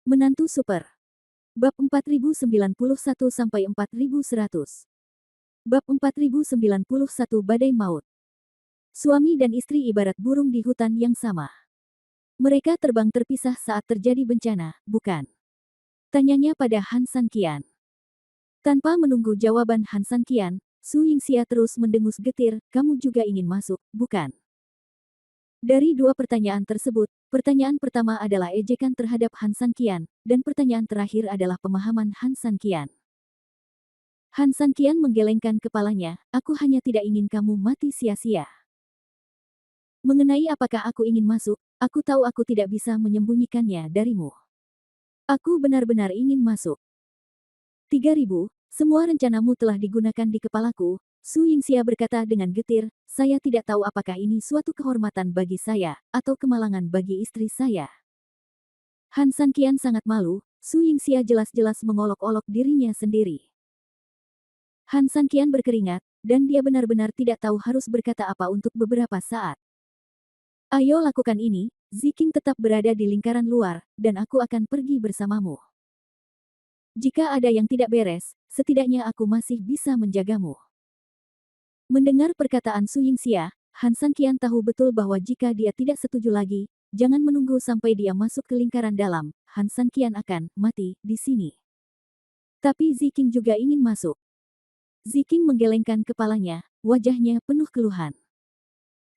Menantu Super. Bab 4091-4100. Bab 4091 Badai Maut. Suami dan istri ibarat burung di hutan yang sama. Mereka terbang terpisah saat terjadi bencana, bukan? Tanyanya pada Han San Qian. Tanpa menunggu jawaban Han San Qian, Su Yingxia terus mendengus getir, kamu juga ingin masuk, bukan? Dari dua pertanyaan tersebut, pertanyaan pertama adalah ejekan terhadap Han San Qian, dan pertanyaan terakhir adalah pemahaman Han San Qian. Han San Qian menggelengkan kepalanya, aku hanya tidak ingin kamu mati sia-sia. Mengenai apakah aku ingin masuk, aku tahu aku tidak bisa menyembunyikannya darimu. Aku benar-benar ingin masuk. 3000, semua rencanamu telah digunakan di kepalaku, Su Yingxia berkata dengan getir, saya tidak tahu apakah ini suatu kehormatan bagi saya, atau kemalangan bagi istri saya. Han San Qian sangat malu, Su Yingxia jelas-jelas mengolok-olok dirinya sendiri. Han San Qian berkeringat, dan dia benar-benar tidak tahu harus berkata apa untuk beberapa saat. Ayo lakukan ini, Ziking tetap berada di lingkaran luar, dan aku akan pergi bersamamu. Jika ada yang tidak beres, setidaknya aku masih bisa menjagamu. Mendengar perkataan Su Yingxia, Han San Qian tahu betul bahwa jika dia tidak setuju lagi, jangan menunggu sampai dia masuk ke lingkaran dalam, Han San Qian akan mati di sini. Tapi Ziking juga ingin masuk. Ziking menggelengkan kepalanya, wajahnya penuh keluhan.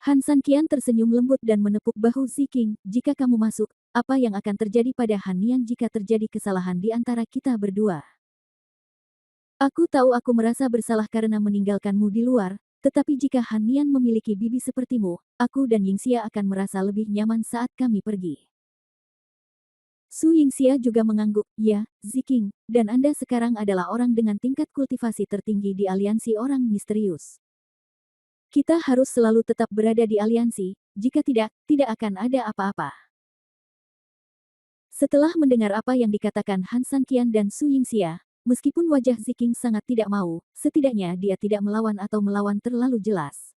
Han San Qian tersenyum lembut dan menepuk bahu Ziking, jika kamu masuk, apa yang akan terjadi pada Han Nian jika terjadi kesalahan di antara kita berdua? Aku tahu aku merasa bersalah karena meninggalkanmu di luar, tetapi jika Han Nian memiliki bibi sepertimu, aku dan Yingxia akan merasa lebih nyaman saat kami pergi. Su Yingxia juga mengangguk, ya, Ziking, dan Anda sekarang adalah orang dengan tingkat kultivasi tertinggi di aliansi orang misterius. Kita harus selalu tetap berada di aliansi, jika tidak, tidak akan ada apa-apa. Setelah mendengar apa yang dikatakan Han San Qian dan Su Yingxia, meskipun wajah Ziking sangat tidak mau, setidaknya dia tidak melawan atau melawan terlalu jelas.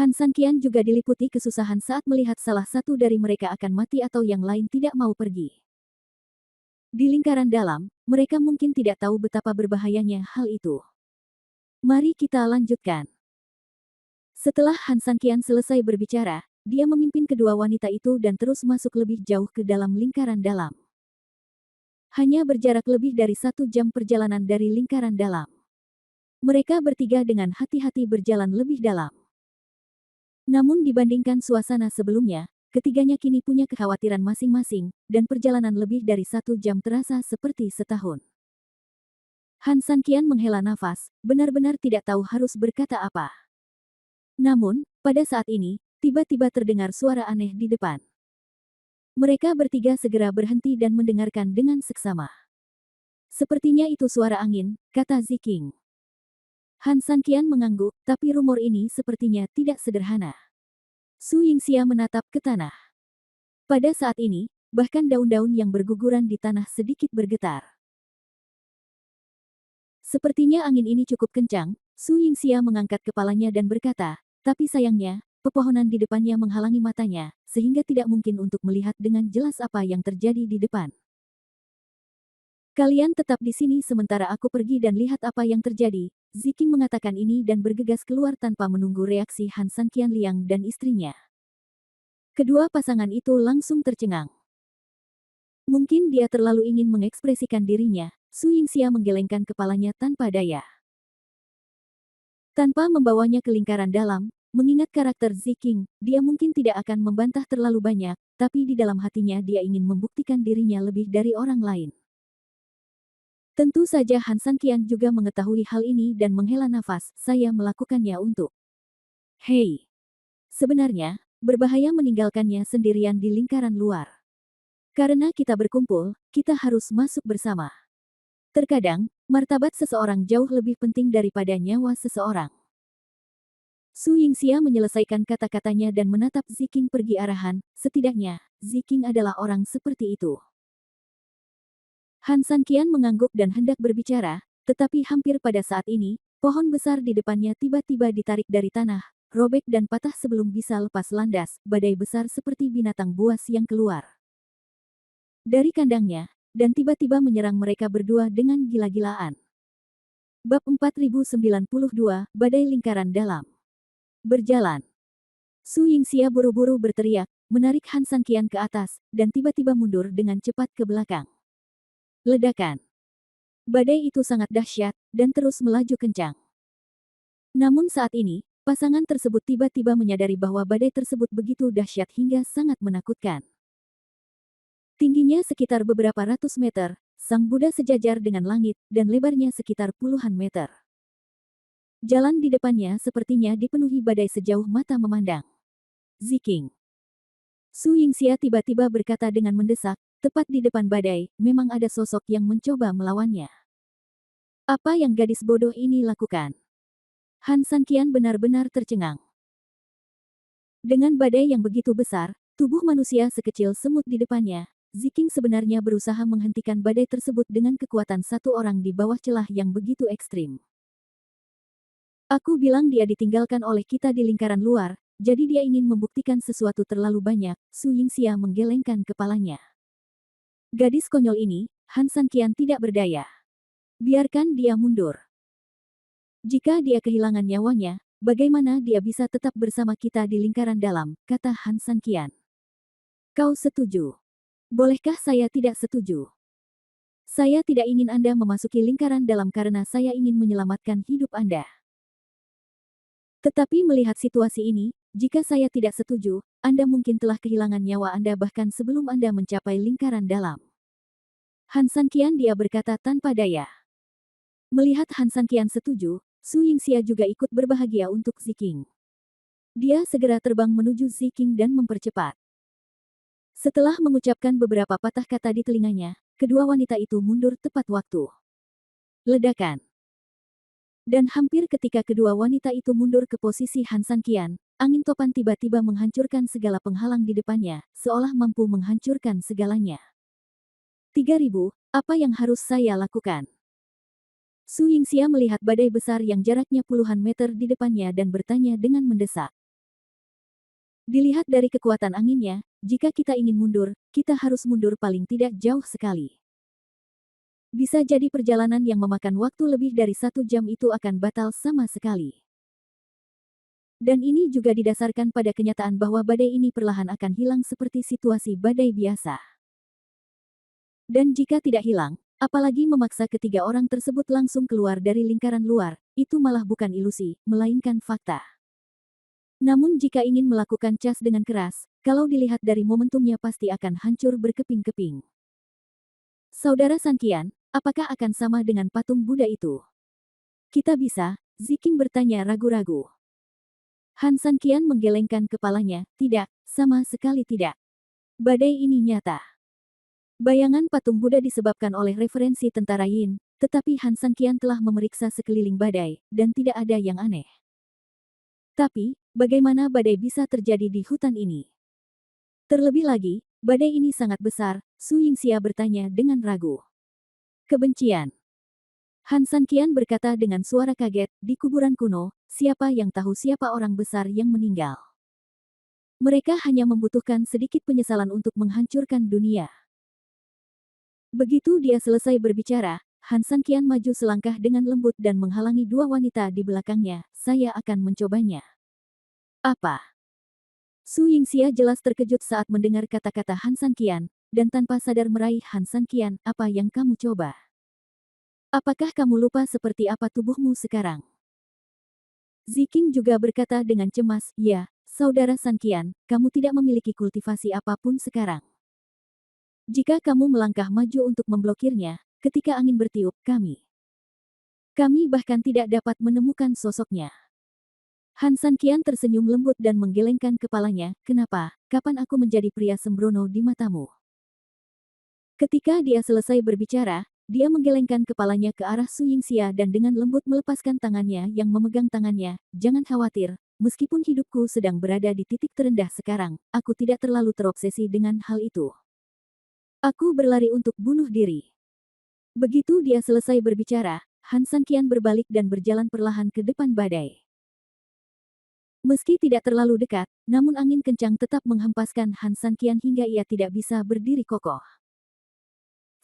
Han San Qian juga diliputi kesusahan saat melihat salah satu dari mereka akan mati atau yang lain tidak mau pergi. Di lingkaran dalam, mereka mungkin tidak tahu betapa berbahayanya hal itu. Mari kita lanjutkan. Setelah Han San Qian selesai berbicara, dia memimpin kedua wanita itu dan terus masuk lebih jauh ke dalam lingkaran dalam. Hanya berjarak lebih dari 1 jam perjalanan dari lingkaran dalam. Mereka bertiga dengan hati-hati berjalan lebih dalam. Namun dibandingkan suasana sebelumnya, ketiganya kini punya kekhawatiran masing-masing, dan perjalanan lebih dari 1 jam terasa seperti setahun. Han San Qian menghela nafas, benar-benar tidak tahu harus berkata apa. Namun, pada saat ini, tiba-tiba terdengar suara aneh di depan. Mereka bertiga segera berhenti dan mendengarkan dengan seksama. Sepertinya itu suara angin, kata Ziking. Han San Qian mengangguk, tapi rumor ini sepertinya tidak sederhana. Su Yingxia menatap ke tanah. Pada saat ini, bahkan daun-daun yang berguguran di tanah sedikit bergetar. Sepertinya angin ini cukup kencang, Su Yingxia mengangkat kepalanya dan berkata, tapi sayangnya, pepohonan di depannya menghalangi matanya, sehingga tidak mungkin untuk melihat dengan jelas apa yang terjadi di depan. Kalian tetap di sini sementara aku pergi dan lihat apa yang terjadi. Ziking mengatakan ini dan bergegas keluar tanpa menunggu reaksi Han San Qian Liang dan istrinya. Kedua pasangan itu langsung tercengang. Mungkin dia terlalu ingin mengekspresikan dirinya, Su Yingxia menggelengkan kepalanya tanpa daya. Tanpa membawanya ke lingkaran dalam, mengingat karakter Ziking, dia mungkin tidak akan membantah terlalu banyak, tapi di dalam hatinya dia ingin membuktikan dirinya lebih dari orang lain. Tentu saja Han San Qian juga mengetahui hal ini dan menghela nafas, saya melakukannya untuk. Hei! Sebenarnya, berbahaya meninggalkannya sendirian di lingkaran luar. Karena kita berkumpul, kita harus masuk bersama. Terkadang, martabat seseorang jauh lebih penting daripada nyawa seseorang. Su Yingxia menyelesaikan kata-katanya dan menatap Ziking pergi arahan, setidaknya, Ziking adalah orang seperti itu. Han San Qian mengangguk dan hendak berbicara, tetapi hampir pada saat ini, pohon besar di depannya tiba-tiba ditarik dari tanah, robek dan patah sebelum bisa lepas landas, badai besar seperti binatang buas yang keluar. dari kandangnya, dan tiba-tiba menyerang mereka berdua dengan gila-gilaan. Bab 4092, Badai Lingkaran Dalam. Berjalan. Su Yingxia buru-buru berteriak, menarik Han Sanqian ke atas, dan tiba-tiba mundur dengan cepat ke belakang. Ledakan. Badai itu sangat dahsyat, dan terus melaju kencang. Namun saat ini, pasangan tersebut tiba-tiba menyadari bahwa badai tersebut begitu dahsyat hingga sangat menakutkan. Tingginya sekitar beberapa ratus meter, Sang Buddha sejajar dengan langit, dan lebarnya sekitar puluhan meter. Jalan di depannya sepertinya dipenuhi badai sejauh mata memandang. Ziking. Su Yingxia tiba-tiba berkata dengan mendesak, tepat di depan badai, memang ada sosok yang mencoba melawannya. Apa yang gadis bodoh ini lakukan? Han Sanqian benar-benar tercengang. Dengan badai yang begitu besar, tubuh manusia sekecil semut di depannya, Ziking sebenarnya berusaha menghentikan badai tersebut dengan kekuatan satu orang di bawah celah yang begitu ekstrim. Aku bilang dia ditinggalkan oleh kita di lingkaran luar, jadi dia ingin membuktikan sesuatu terlalu banyak. Su Yingxia menggelengkan kepalanya. Gadis konyol ini, Han Sanqian tidak berdaya. Biarkan dia mundur. Jika dia kehilangan nyawanya, bagaimana dia bisa tetap bersama kita di lingkaran dalam, kata Han Sanqian. Kau setuju? Bolehkah saya tidak setuju? Saya tidak ingin Anda memasuki lingkaran dalam karena saya ingin menyelamatkan hidup Anda. Tetapi melihat situasi ini, jika saya tidak setuju, Anda mungkin telah kehilangan nyawa Anda bahkan sebelum Anda mencapai lingkaran dalam. Han Sanqian dia berkata tanpa daya. Melihat Han Sanqian setuju, Su Yingxia juga ikut berbahagia untuk Ziking. Dia segera terbang menuju Ziking dan mempercepat. Setelah mengucapkan beberapa patah kata di telinganya, kedua wanita itu mundur tepat waktu. Ledakan. Dan hampir ketika kedua wanita itu mundur ke posisi Han Sanqian, angin topan tiba-tiba menghancurkan segala penghalang di depannya, seolah mampu menghancurkan segalanya. 3000, apa yang harus saya lakukan? Su Yingxia melihat badai besar yang jaraknya puluhan meter di depannya dan bertanya dengan mendesak. Dilihat dari kekuatan anginnya, jika kita ingin mundur, kita harus mundur paling tidak jauh sekali. Bisa jadi perjalanan yang memakan waktu lebih dari 1 jam itu akan batal sama sekali. Dan ini juga didasarkan pada kenyataan bahwa badai ini perlahan akan hilang seperti situasi badai biasa. Dan jika tidak hilang, apalagi memaksa ketiga orang tersebut langsung keluar dari lingkaran luar, itu malah bukan ilusi, melainkan fakta. Namun jika ingin melakukan cas dengan keras, kalau dilihat dari momentumnya pasti akan hancur berkeping-keping. Saudara Sanqian, apakah akan sama dengan patung Buddha itu? Kita bisa, Ziking bertanya ragu-ragu. Han Sanqian menggelengkan kepalanya, tidak, sama sekali tidak. Badai ini nyata. Bayangan patung Buddha disebabkan oleh referensi tentara Yin, tetapi Han Sanqian telah memeriksa sekeliling badai, dan tidak ada yang aneh. Tapi, bagaimana badai bisa terjadi di hutan ini? Terlebih lagi, badai ini sangat besar, Su Yingxia bertanya dengan ragu. Kebencian. Han Sanqian berkata dengan suara kaget, di kuburan kuno, siapa yang tahu siapa orang besar yang meninggal? Mereka hanya membutuhkan sedikit penyesalan untuk menghancurkan dunia. Begitu dia selesai berbicara, Han Sanqian maju selangkah dengan lembut dan menghalangi dua wanita di belakangnya. Saya akan mencobanya. Apa? Su Yingxia jelas terkejut saat mendengar kata-kata Han Sanqian, dan tanpa sadar meraih Han Sanqian, apa yang kamu coba? Apakah kamu lupa seperti apa tubuhmu sekarang? Ziking juga berkata dengan cemas, ya, saudara Sanqian, kamu tidak memiliki kultivasi apapun sekarang. Jika kamu melangkah maju untuk memblokirnya, ketika angin bertiup, kami bahkan tidak dapat menemukan sosoknya. Han Sanqian tersenyum lembut dan menggelengkan kepalanya, kenapa, kapan aku menjadi pria sembrono di matamu? Ketika dia selesai berbicara, dia menggelengkan kepalanya ke arah Su Yingxia dan dengan lembut melepaskan tangannya yang memegang tangannya, jangan khawatir, meskipun hidupku sedang berada di titik terendah sekarang, aku tidak terlalu terobsesi dengan hal itu. Aku berlari untuk bunuh diri. Begitu dia selesai berbicara, Han Sanqian berbalik dan berjalan perlahan ke depan badai. Meski tidak terlalu dekat, namun angin kencang tetap menghempaskan Han Sanqian hingga ia tidak bisa berdiri kokoh.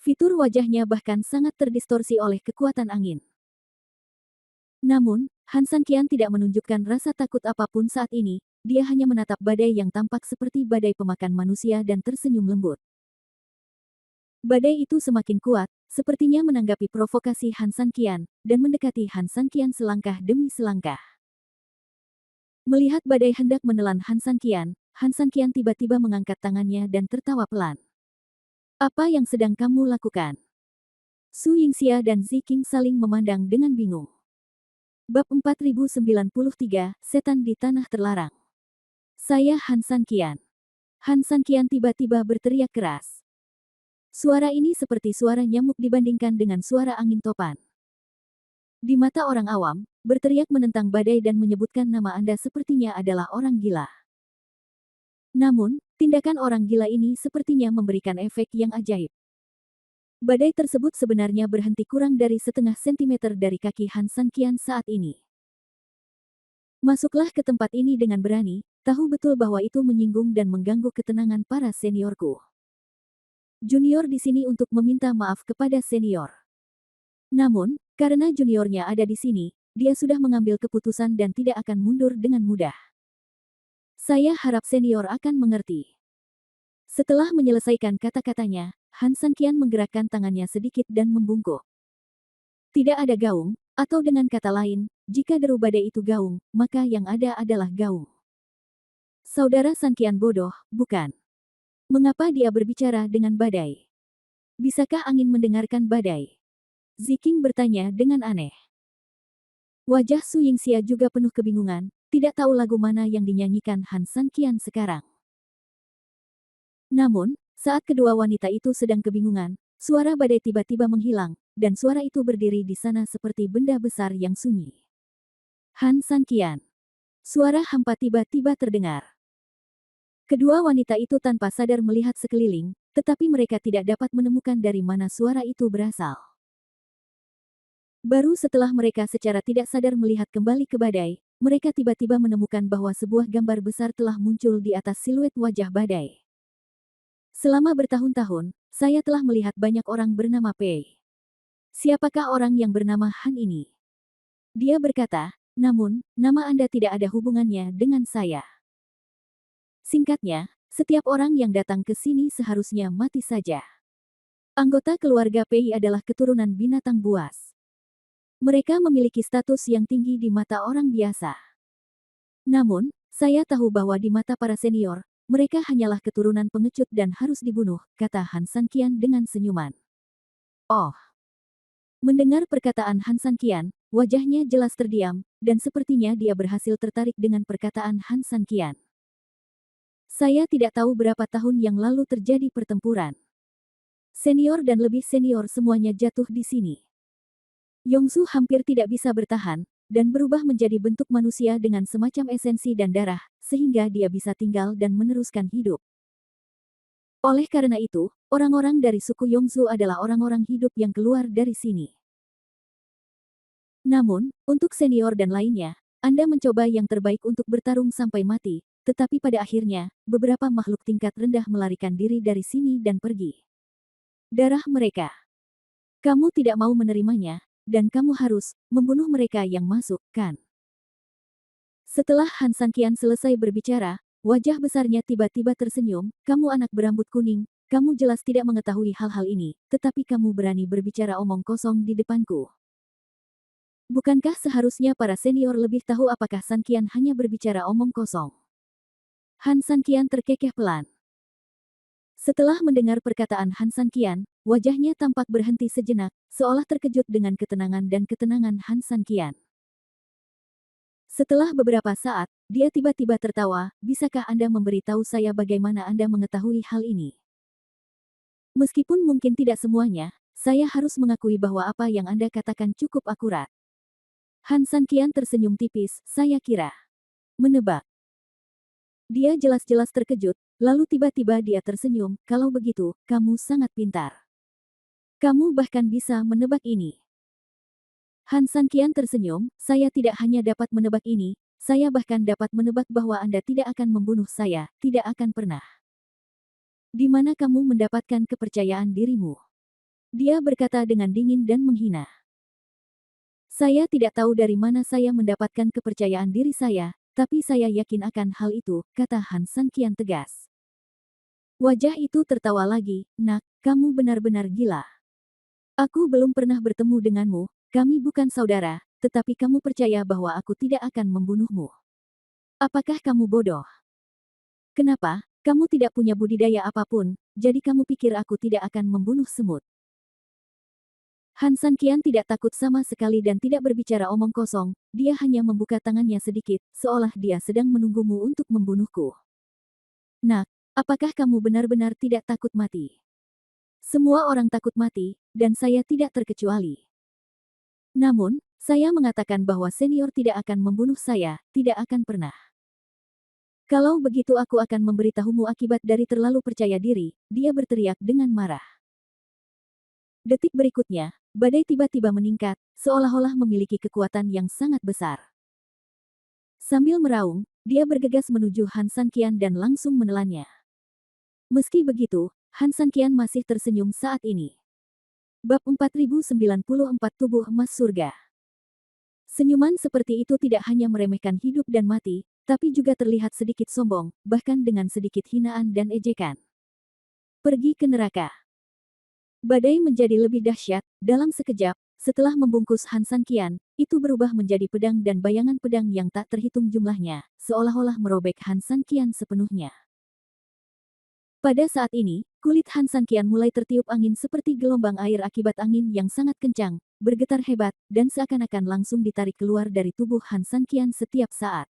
Fitur wajahnya bahkan sangat terdistorsi oleh kekuatan angin. Namun, Han Sanqian tidak menunjukkan rasa takut apapun saat ini, dia hanya menatap badai yang tampak seperti badai pemakan manusia dan tersenyum lembut. Badai itu semakin kuat, sepertinya menanggapi provokasi Han Sanqian, dan mendekati Han Sanqian selangkah demi selangkah. Melihat badai hendak menelan Han Sanqian tiba-tiba mengangkat tangannya dan tertawa pelan. Apa yang sedang kamu lakukan? Su Yingxia dan Ziking saling memandang dengan bingung. Bab 4093, Setan di Tanah Terlarang. Saya Han Sanqian. Han Sanqian tiba-tiba berteriak keras. Suara ini seperti suara nyamuk dibandingkan dengan suara angin topan. Di mata orang awam, berteriak menentang badai dan menyebutkan nama Anda sepertinya adalah orang gila. Namun, tindakan orang gila ini sepertinya memberikan efek yang ajaib. Badai tersebut sebenarnya berhenti kurang dari setengah sentimeter dari kaki Han Sanqian saat ini. Masuklah ke tempat ini dengan berani, tahu betul bahwa itu menyinggung dan mengganggu ketenangan para seniorku. Junior di sini untuk meminta maaf kepada senior. Namun, karena juniornya ada di sini, dia sudah mengambil keputusan dan tidak akan mundur dengan mudah. Saya harap senior akan mengerti. Setelah menyelesaikan kata-katanya, Han Sanqian menggerakkan tangannya sedikit dan membungkuk. Tidak ada gaung, atau dengan kata lain, jika deru badai itu gaung, maka yang ada adalah gaung. Saudara Sanqian bodoh, bukan? Mengapa dia berbicara dengan badai? Bisakah angin mendengarkan badai? Ziking bertanya dengan aneh. Wajah Su Yingxia juga penuh kebingungan, tidak tahu lagu mana yang dinyanyikan Han Sanqian sekarang. Namun, saat kedua wanita itu sedang kebingungan, suara badai tiba-tiba menghilang, dan suara itu berdiri di sana seperti benda besar yang sunyi. Han Sanqian. Suara hampa tiba-tiba terdengar. Kedua wanita itu tanpa sadar melihat sekeliling, tetapi mereka tidak dapat menemukan dari mana suara itu berasal. Baru setelah mereka secara tidak sadar melihat kembali ke badai, mereka tiba-tiba menemukan bahwa sebuah gambar besar telah muncul di atas siluet wajah badai. Selama bertahun-tahun, saya telah melihat banyak orang bernama Pei. Siapakah orang yang bernama Han ini? Dia berkata, namun, nama Anda tidak ada hubungannya dengan saya. Singkatnya, setiap orang yang datang ke sini seharusnya mati saja. Anggota keluarga Pei adalah keturunan binatang buas. Mereka memiliki status yang tinggi di mata orang biasa. Namun, saya tahu bahwa di mata para senior, mereka hanyalah keturunan pengecut dan harus dibunuh, kata Han Sanqian dengan senyuman. Oh. Mendengar perkataan Han Sanqian, wajahnya jelas terdiam, dan sepertinya dia berhasil tertarik dengan perkataan Han Sanqian. Saya tidak tahu berapa tahun yang lalu terjadi pertempuran. Senior dan lebih senior semuanya jatuh di sini. Yongsu hampir tidak bisa bertahan, dan berubah menjadi bentuk manusia dengan semacam esensi dan darah, sehingga dia bisa tinggal dan meneruskan hidup. Oleh karena itu, orang-orang dari suku Yongsu adalah orang-orang hidup yang keluar dari sini. Namun, untuk senior dan lainnya, Anda mencoba yang terbaik untuk bertarung sampai mati, tetapi pada akhirnya, beberapa makhluk tingkat rendah melarikan diri dari sini dan pergi. Darah mereka. Kamu tidak mau menerimanya, dan kamu harus membunuh mereka yang masuk, kan? Setelah Han Sanqian selesai berbicara, wajah besarnya tiba-tiba tersenyum, kamu anak berambut kuning, kamu jelas tidak mengetahui hal-hal ini, tetapi kamu berani berbicara omong kosong di depanku. Bukankah seharusnya para senior lebih tahu apakah Sanqian hanya berbicara omong kosong? Han Sanqian terkekeh pelan. Setelah mendengar perkataan Han Sanqian, wajahnya tampak berhenti sejenak, seolah terkejut dengan ketenangan dan ketenangan Han Sanqian. Setelah beberapa saat, dia tiba-tiba tertawa, bisakah Anda memberitahu saya bagaimana Anda mengetahui hal ini? Meskipun mungkin tidak semuanya, saya harus mengakui bahwa apa yang Anda katakan cukup akurat. Han Sanqian tersenyum tipis, saya kira. Menebak. Dia jelas-jelas terkejut, lalu tiba-tiba dia tersenyum, kalau begitu, kamu sangat pintar. Kamu bahkan bisa menebak ini. Han Sanqian tersenyum, saya tidak hanya dapat menebak ini, saya bahkan dapat menebak bahwa Anda tidak akan membunuh saya, tidak akan pernah. Di mana kamu mendapatkan kepercayaan dirimu? Dia berkata dengan dingin dan menghina. Saya tidak tahu dari mana saya mendapatkan kepercayaan diri saya, tapi saya yakin akan hal itu, kata Han San Qian tegas. Wajah itu tertawa lagi, nak, kamu benar-benar gila. Aku belum pernah bertemu denganmu, kami bukan saudara, tetapi kamu percaya bahwa aku tidak akan membunuhmu. Apakah kamu bodoh? Kenapa? Kamu tidak punya budidaya apapun, jadi kamu pikir aku tidak akan membunuh semut. Han San Qian tidak takut sama sekali dan tidak berbicara omong kosong, dia hanya membuka tangannya sedikit, seolah dia sedang menunggumu untuk membunuhku. Nak, apakah kamu benar-benar tidak takut mati? Semua orang takut mati, dan saya tidak terkecuali. Namun, saya mengatakan bahwa senior tidak akan membunuh saya, tidak akan pernah. Kalau begitu aku akan memberitahumu akibat dari terlalu percaya diri, dia berteriak dengan marah. Detik berikutnya, badai tiba-tiba meningkat, seolah-olah memiliki kekuatan yang sangat besar. Sambil meraung, dia bergegas menuju Han San Qian dan langsung menelannya. Meski begitu, Han San Qian masih tersenyum saat ini. Bab 4094 Tubuh Emas Surga. Senyuman seperti itu tidak hanya meremehkan hidup dan mati, tapi juga terlihat sedikit sombong, bahkan dengan sedikit hinaan dan ejekan. Pergi ke neraka. Badai menjadi lebih dahsyat, dalam sekejap, setelah membungkus Han San Qian, itu berubah menjadi pedang dan bayangan pedang yang tak terhitung jumlahnya, seolah-olah merobek Han San Qian sepenuhnya. Pada saat ini, kulit Han San Qian mulai tertiup angin seperti gelombang air akibat angin yang sangat kencang, bergetar hebat, dan seakan-akan langsung ditarik keluar dari tubuh Han San Qian setiap saat.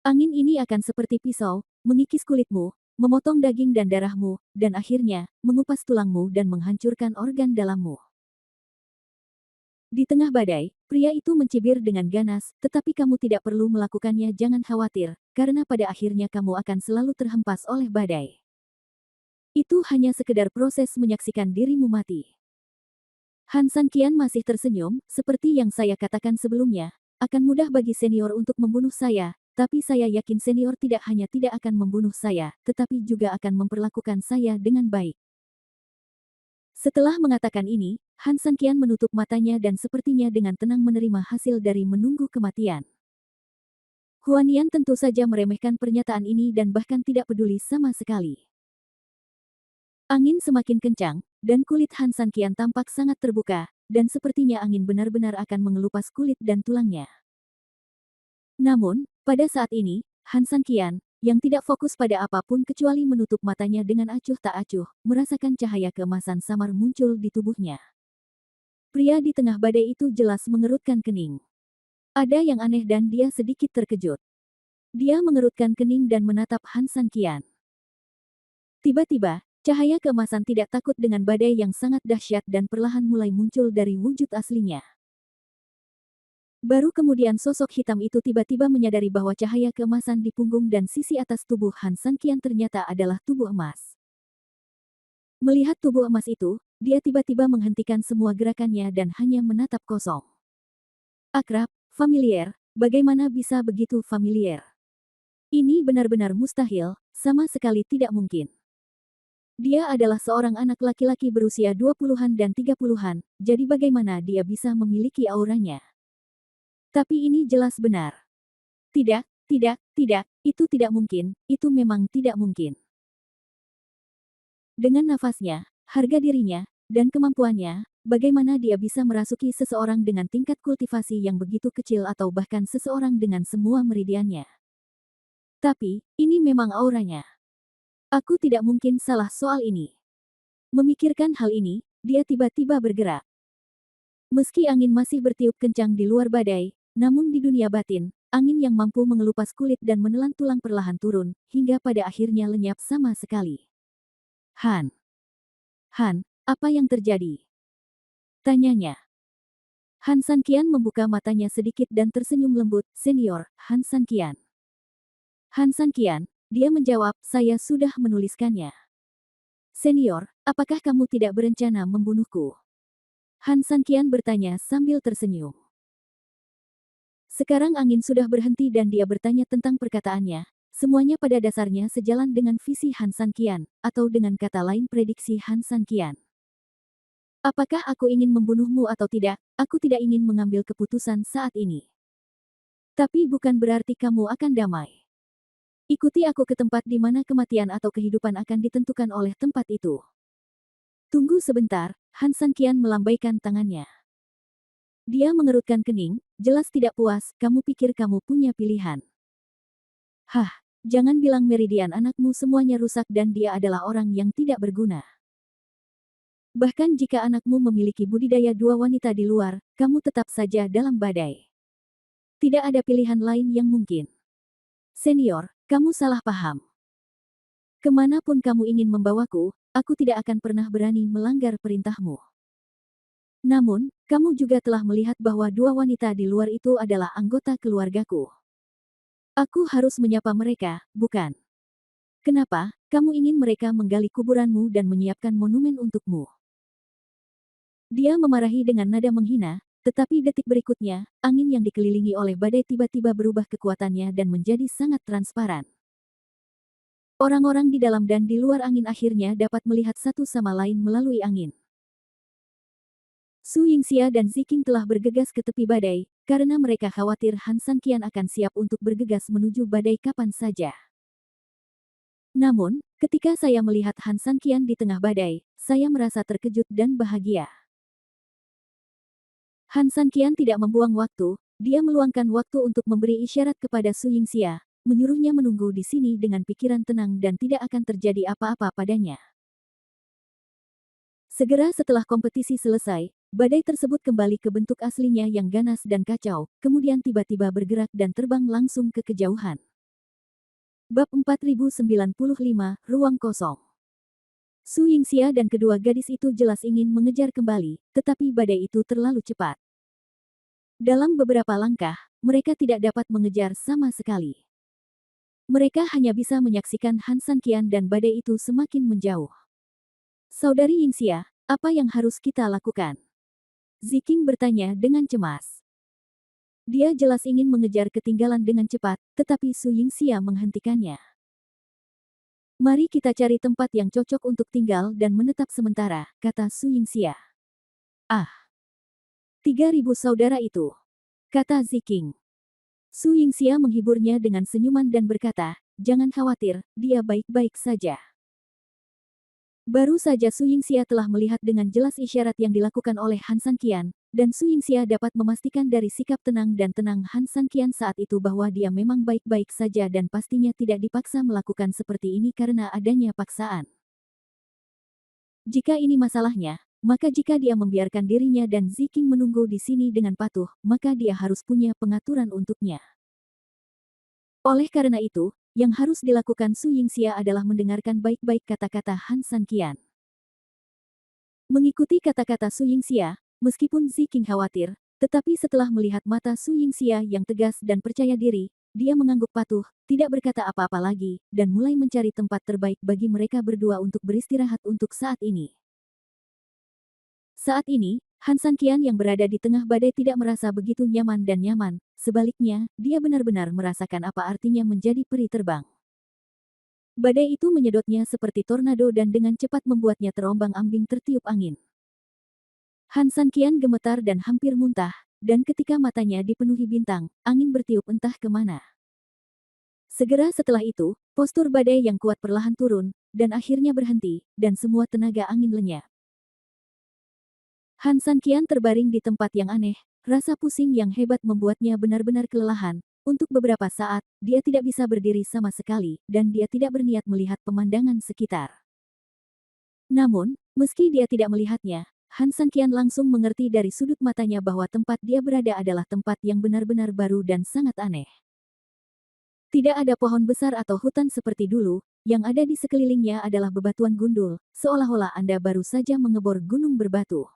Angin ini akan seperti pisau, mengikis kulitmu, memotong daging dan darahmu, dan akhirnya, mengupas tulangmu dan menghancurkan organ dalammu. Di tengah badai, pria itu mencibir dengan ganas, tetapi kamu tidak perlu melakukannya, jangan khawatir, karena pada akhirnya kamu akan selalu terhempas oleh badai. Itu hanya sekedar proses menyaksikan dirimu mati. Han San Qian masih tersenyum, seperti yang saya katakan sebelumnya, akan mudah bagi senior untuk membunuh saya, tapi saya yakin senior tidak hanya tidak akan membunuh saya, tetapi juga akan memperlakukan saya dengan baik. Setelah mengatakan ini, Han San Qian menutup matanya dan sepertinya dengan tenang menerima hasil dari menunggu kematian. Huan Yan tentu saja meremehkan pernyataan ini dan bahkan tidak peduli sama sekali. Angin semakin kencang, dan kulit Han San Qian tampak sangat terbuka, dan sepertinya angin benar-benar akan mengelupas kulit dan tulangnya. Namun, pada saat ini, Han San Qian, yang tidak fokus pada apapun kecuali menutup matanya dengan acuh tak acuh, merasakan cahaya keemasan samar muncul di tubuhnya. Pria di tengah badai itu jelas mengerutkan kening. Ada yang aneh dan dia sedikit terkejut. Dia mengerutkan kening dan menatap Han San Qian. Tiba-tiba, cahaya keemasan tidak takut dengan badai yang sangat dahsyat dan perlahan mulai muncul dari wujud aslinya. Baru kemudian sosok hitam itu tiba-tiba menyadari bahwa cahaya keemasan di punggung dan sisi atas tubuh Han San Qian ternyata adalah tubuh emas. Melihat tubuh emas itu, dia tiba-tiba menghentikan semua gerakannya dan hanya menatap kosong. Akrab, familiar, bagaimana bisa begitu familiar? Ini benar-benar mustahil, sama sekali tidak mungkin. Dia adalah seorang anak laki-laki berusia 20-an dan 30-an, jadi bagaimana dia bisa memiliki auranya? Tapi ini jelas benar. Tidak, tidak, itu tidak mungkin, itu memang tidak mungkin. Dengan nafasnya, harga dirinya, dan kemampuannya, bagaimana dia bisa merasuki seseorang dengan tingkat kultivasi yang begitu kecil atau bahkan seseorang dengan semua meridiannya. Tapi, ini memang auranya. Aku tidak mungkin salah soal ini. Memikirkan hal ini, dia tiba-tiba bergerak. Meski angin masih bertiup kencang di luar badai, namun di dunia batin, angin yang mampu mengelupas kulit dan menelan tulang perlahan turun, hingga pada akhirnya lenyap sama sekali. Han, apa yang terjadi? Tanyanya. Han San Qian membuka matanya sedikit dan tersenyum lembut, senior, Han San Qian. Han San Qian, dia menjawab, saya sudah menuliskannya. Senior, apakah kamu tidak berencana membunuhku? Han San Qian bertanya sambil tersenyum. Sekarang angin sudah berhenti dan dia bertanya tentang perkataannya. Semuanya pada dasarnya sejalan dengan visi Han San Qian, atau dengan kata lain prediksi Han San Qian. Apakah aku ingin membunuhmu atau tidak, aku tidak ingin mengambil keputusan saat ini. Tapi bukan berarti kamu akan damai. Ikuti aku ke tempat di mana kematian atau kehidupan akan ditentukan oleh tempat itu. Tunggu sebentar, Han Sanqian melambaikan tangannya. Dia mengerutkan kening, jelas tidak puas, kamu pikir kamu punya pilihan. Hah, jangan bilang Meridian anakmu semuanya rusak dan dia adalah orang yang tidak berguna. Bahkan jika anakmu memiliki budidaya dua wanita di luar, kamu tetap saja dalam badai. Tidak ada pilihan lain yang mungkin. Senior, kamu salah paham. Kemanapun kamu ingin membawaku, aku tidak akan pernah berani melanggar perintahmu. Namun, kamu juga telah melihat bahwa dua wanita di luar itu adalah anggota keluargaku. Aku harus menyapa mereka, bukan? Kenapa, kamu ingin mereka menggali kuburanmu dan menyiapkan monumen untukmu? Dia memarahi dengan nada menghina, tetapi detik berikutnya, angin yang dikelilingi oleh badai tiba-tiba berubah kekuatannya dan menjadi sangat transparan. Orang-orang di dalam dan di luar angin akhirnya dapat melihat satu sama lain melalui angin. Su Yingxia dan Ziking telah bergegas ke tepi badai, karena mereka khawatir Han Sanqian akan siap untuk bergegas menuju badai kapan saja. Namun, ketika saya melihat Han Sanqian di tengah badai, saya merasa terkejut dan bahagia. Han Sanqian tidak membuang waktu, dia meluangkan waktu untuk memberi isyarat kepada Su Yingxia, menyuruhnya menunggu di sini dengan pikiran tenang dan tidak akan terjadi apa-apa padanya. Segera setelah kompetisi selesai, badai tersebut kembali ke bentuk aslinya yang ganas dan kacau, kemudian tiba-tiba bergerak dan terbang langsung ke kejauhan. Bab 4095, Ruang Kosong. Su Yingxia dan kedua gadis itu jelas ingin mengejar kembali, tetapi badai itu terlalu cepat. Dalam beberapa langkah, mereka tidak dapat mengejar sama sekali. Mereka hanya bisa menyaksikan Han Sanqian dan badai itu semakin menjauh. Saudari Yingxia, apa yang harus kita lakukan? Ziking bertanya dengan cemas. Dia jelas ingin mengejar ketinggalan dengan cepat, tetapi Su Yingxia menghentikannya. Mari kita cari tempat yang cocok untuk tinggal dan menetap sementara, kata Su Yingxia. Ah, 3.000 saudara itu, kata Ziking. Su Yingxia menghiburnya dengan senyuman dan berkata, jangan khawatir, dia baik-baik saja. Baru saja Su Yingxia telah melihat dengan jelas isyarat yang dilakukan oleh Han Sanqian, dan Su Yingxia dapat memastikan dari sikap tenang dan tenang Han Sanqian saat itu bahwa dia memang baik-baik saja dan pastinya tidak dipaksa melakukan seperti ini karena adanya paksaan. Jika ini masalahnya, maka jika dia membiarkan dirinya dan Ziking menunggu di sini dengan patuh, maka dia harus punya pengaturan untuknya. Oleh karena itu, yang harus dilakukan Su Yingxia adalah mendengarkan baik-baik kata-kata Han Sanqian. Mengikuti kata-kata Su Yingxia, meskipun Ziking khawatir, tetapi setelah melihat mata Su Yingxia yang tegas dan percaya diri, dia mengangguk patuh, tidak berkata apa-apa lagi, dan mulai mencari tempat terbaik bagi mereka berdua untuk beristirahat untuk saat ini. Saat ini, Han Sanqian yang berada di tengah badai tidak merasa begitu nyaman dan nyaman, sebaliknya, dia benar-benar merasakan apa artinya menjadi peri terbang. Badai itu menyedotnya seperti tornado dan dengan cepat membuatnya terombang-ambing tertiup angin. Han Sanqian gemetar dan hampir muntah, dan ketika matanya dipenuhi bintang, angin bertiup entah kemana. Segera setelah itu, postur badai yang kuat perlahan turun, dan akhirnya berhenti, dan semua tenaga angin lenyap. Han Sanqian terbaring di tempat yang aneh, rasa pusing yang hebat membuatnya benar-benar kelelahan. Untuk beberapa saat, dia tidak bisa berdiri sama sekali, dan dia tidak berniat melihat pemandangan sekitar. Namun, meski dia tidak melihatnya, Han Sanqian langsung mengerti dari sudut matanya bahwa tempat dia berada adalah tempat yang benar-benar baru dan sangat aneh. Tidak ada pohon besar atau hutan seperti dulu, yang ada di sekelilingnya adalah bebatuan gundul, seolah-olah Anda baru saja mengebor gunung berbatu.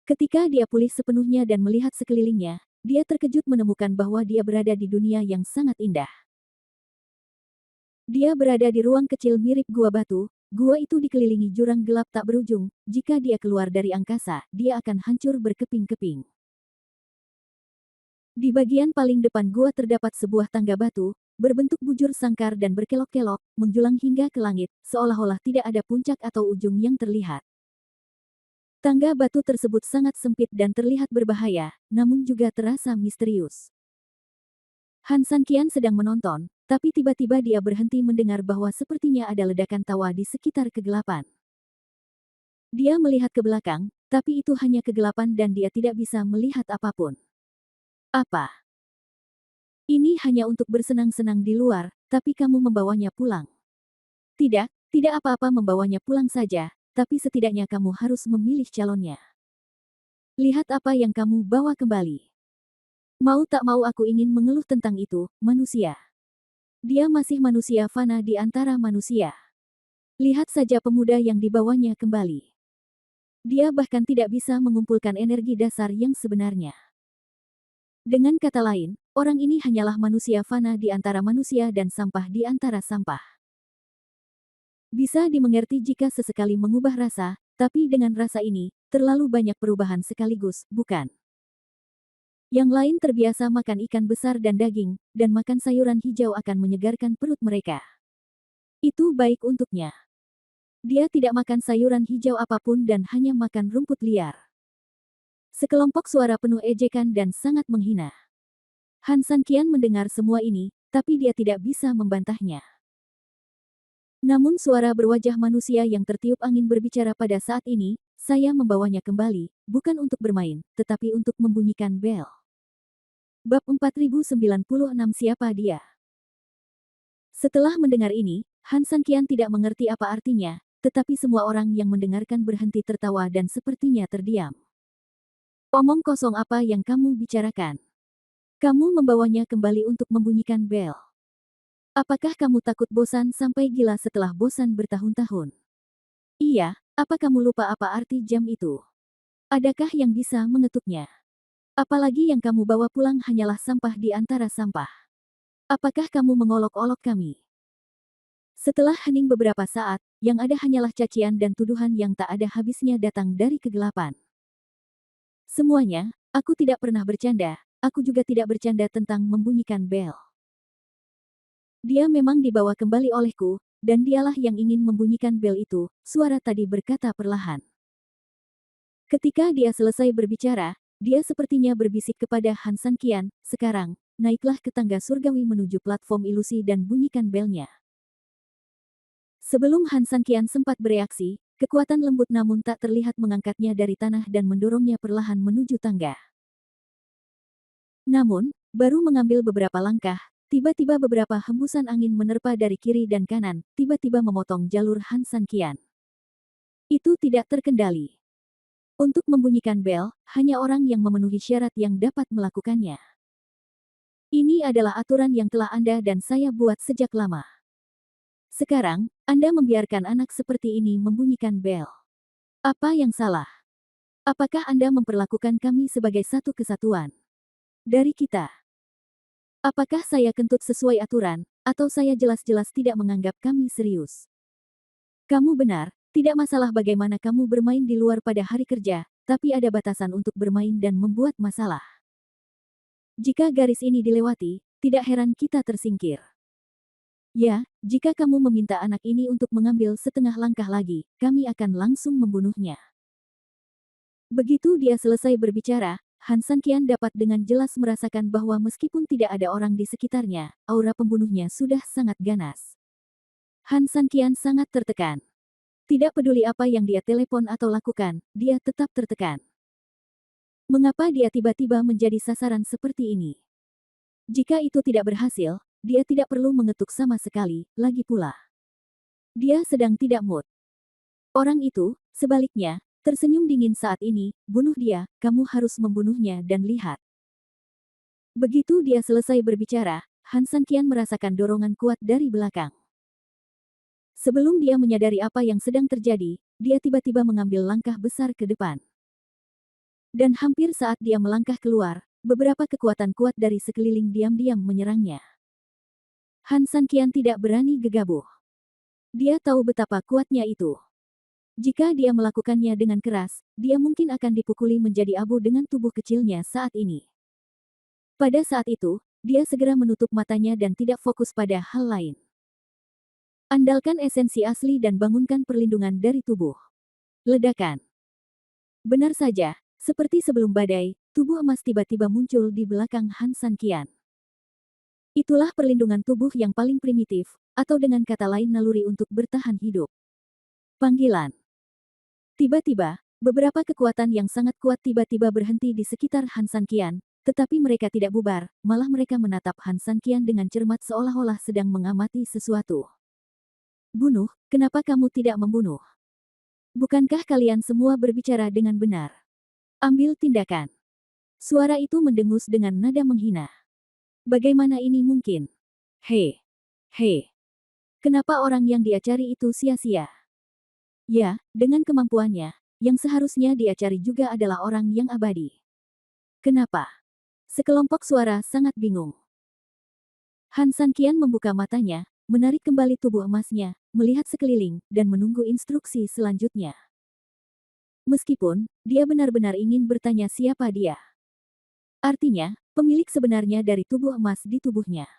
Ketika dia pulih sepenuhnya dan melihat sekelilingnya, dia terkejut menemukan bahwa dia berada di dunia yang sangat indah. Dia berada di ruang kecil mirip gua batu, gua itu dikelilingi jurang gelap tak berujung, jika dia keluar dari angkasa, dia akan hancur berkeping-keping. Di bagian paling depan gua terdapat sebuah tangga batu, berbentuk bujur sangkar dan berkelok-kelok, menjulang hingga ke langit, seolah-olah tidak ada puncak atau ujung yang terlihat. Tangga batu tersebut sangat sempit dan terlihat berbahaya, namun juga terasa misterius. Han Sanqian sedang menonton, tapi tiba-tiba dia berhenti mendengar bahwa sepertinya ada ledakan tawa di sekitar kegelapan. Dia melihat ke belakang, tapi itu hanya kegelapan dan dia tidak bisa melihat apapun. Apa? Ini hanya untuk bersenang-senang di luar, tapi kamu membawanya pulang. Tidak, tidak apa-apa membawanya pulang saja, tapi setidaknya kamu harus memilih calonnya. Lihat apa yang kamu bawa kembali. Mau tak mau aku ingin mengeluh tentang itu, manusia. Dia masih manusia fana di antara manusia. Lihat saja pemuda yang dibawanya kembali. Dia bahkan tidak bisa mengumpulkan energi dasar yang sebenarnya. Dengan kata lain, orang ini hanyalah manusia fana di antara manusia dan sampah di antara sampah. Bisa dimengerti jika sesekali mengubah rasa, tapi dengan rasa ini, terlalu banyak perubahan sekaligus, bukan? Yang lain terbiasa makan ikan besar dan daging, dan makan sayuran hijau akan menyegarkan perut mereka. Itu baik untuknya. Dia tidak makan sayuran hijau apapun dan hanya makan rumput liar. Sekelompok suara penuh ejekan dan sangat menghina. Han Sanqian mendengar semua ini, tapi dia tidak bisa membantahnya. Namun suara berwajah manusia yang tertiup angin berbicara pada saat ini, saya membawanya kembali, bukan untuk bermain, tetapi untuk membunyikan bel. Bab 4096 Siapa dia? Setelah mendengar ini, Han Sanqian tidak mengerti apa artinya, tetapi semua orang yang mendengarkan berhenti tertawa dan sepertinya terdiam. Omong kosong apa yang kamu bicarakan? Kamu membawanya kembali untuk membunyikan bel. Apakah kamu takut bosan sampai gila setelah bosan bertahun-tahun? Iya, apa kamu lupa apa arti jam itu? Adakah yang bisa mengetuknya? Apalagi yang kamu bawa pulang hanyalah sampah di antara sampah. Apakah kamu mengolok-olok kami? Setelah hening beberapa saat, yang ada hanyalah cacian dan tuduhan yang tak ada habisnya datang dari kegelapan. Semuanya, aku tidak pernah bercanda, aku juga tidak bercanda tentang membunyikan bel. Dia memang dibawa kembali olehku, dan dialah yang ingin membunyikan bel itu, suara tadi berkata perlahan. Ketika dia selesai berbicara, dia sepertinya berbisik kepada Han Sanqian, sekarang, naiklah ke tangga surgawi menuju platform ilusi dan bunyikan belnya. Sebelum Han Sanqian sempat bereaksi, kekuatan lembut namun tak terlihat mengangkatnya dari tanah dan mendorongnya perlahan menuju tangga. Namun, baru mengambil beberapa langkah, tiba-tiba beberapa hembusan angin menerpa dari kiri dan kanan, tiba-tiba memotong jalur Han Sanqian. Itu tidak terkendali. Untuk membunyikan bel, hanya orang yang memenuhi syarat yang dapat melakukannya. Ini adalah aturan yang telah Anda dan saya buat sejak lama. Sekarang, Anda membiarkan anak seperti ini membunyikan bel. Apa yang salah? Apakah Anda memperlakukan kami sebagai satu kesatuan? Dari kita. Apakah saya kentut sesuai aturan, atau saya jelas-jelas tidak menganggap kami serius? Kamu benar, tidak masalah bagaimana kamu bermain di luar pada hari kerja, tapi ada batasan untuk bermain dan membuat masalah. Jika garis ini dilewati, tidak heran kita tersingkir. Ya, jika kamu meminta anak ini untuk mengambil setengah langkah lagi, kami akan langsung membunuhnya. Begitu dia selesai berbicara, Han Sanqian dapat dengan jelas merasakan bahwa meskipun tidak ada orang di sekitarnya, aura pembunuhnya sudah sangat ganas. Han Sanqian sangat tertekan. Tidak peduli apa yang dia telepon atau lakukan, dia tetap tertekan. Mengapa dia tiba-tiba menjadi sasaran seperti ini? Jika itu tidak berhasil, dia tidak perlu mengetuk sama sekali, lagi pula. Dia sedang tidak mood. Orang itu, sebaliknya, tersenyum dingin saat ini, bunuh dia, kamu harus membunuhnya dan lihat. Begitu dia selesai berbicara, Han Sanqian merasakan dorongan kuat dari belakang. Sebelum dia menyadari apa yang sedang terjadi, dia tiba-tiba mengambil langkah besar ke depan. Dan hampir saat dia melangkah keluar, beberapa kekuatan kuat dari sekeliling diam-diam menyerangnya. Han Sanqian tidak berani gegabah. Dia tahu betapa kuatnya itu. Jika dia melakukannya dengan keras, dia mungkin akan dipukuli menjadi abu dengan tubuh kecilnya saat ini. Pada saat itu, dia segera menutup matanya dan tidak fokus pada hal lain. Andalkan esensi asli dan bangunkan perlindungan dari tubuh. Ledakan. Benar saja, seperti sebelum badai, tubuh emas tiba-tiba muncul di belakang Han Sanqian. Itulah perlindungan tubuh yang paling primitif, atau dengan kata lain naluri untuk bertahan hidup. Panggilan. Tiba-tiba, beberapa kekuatan yang sangat kuat tiba-tiba berhenti di sekitar Han Sanqian, tetapi mereka tidak bubar, malah mereka menatap Han Sanqian dengan cermat seolah-olah sedang mengamati sesuatu. Bunuh, kenapa kamu tidak membunuh? Bukankah kalian semua berbicara dengan benar? Ambil tindakan. Suara itu mendengus dengan nada menghina. Bagaimana ini mungkin? He. He. Kenapa orang yang dia cari itu sia-sia? Ya, dengan kemampuannya, yang seharusnya dia cari juga adalah orang yang abadi. Kenapa? Sekelompok suara sangat bingung. Han Sanqian membuka matanya, menarik kembali tubuh emasnya, melihat sekeliling, dan menunggu instruksi selanjutnya. Meskipun, dia benar-benar ingin bertanya siapa dia. Artinya, pemilik sebenarnya dari tubuh emas di tubuhnya.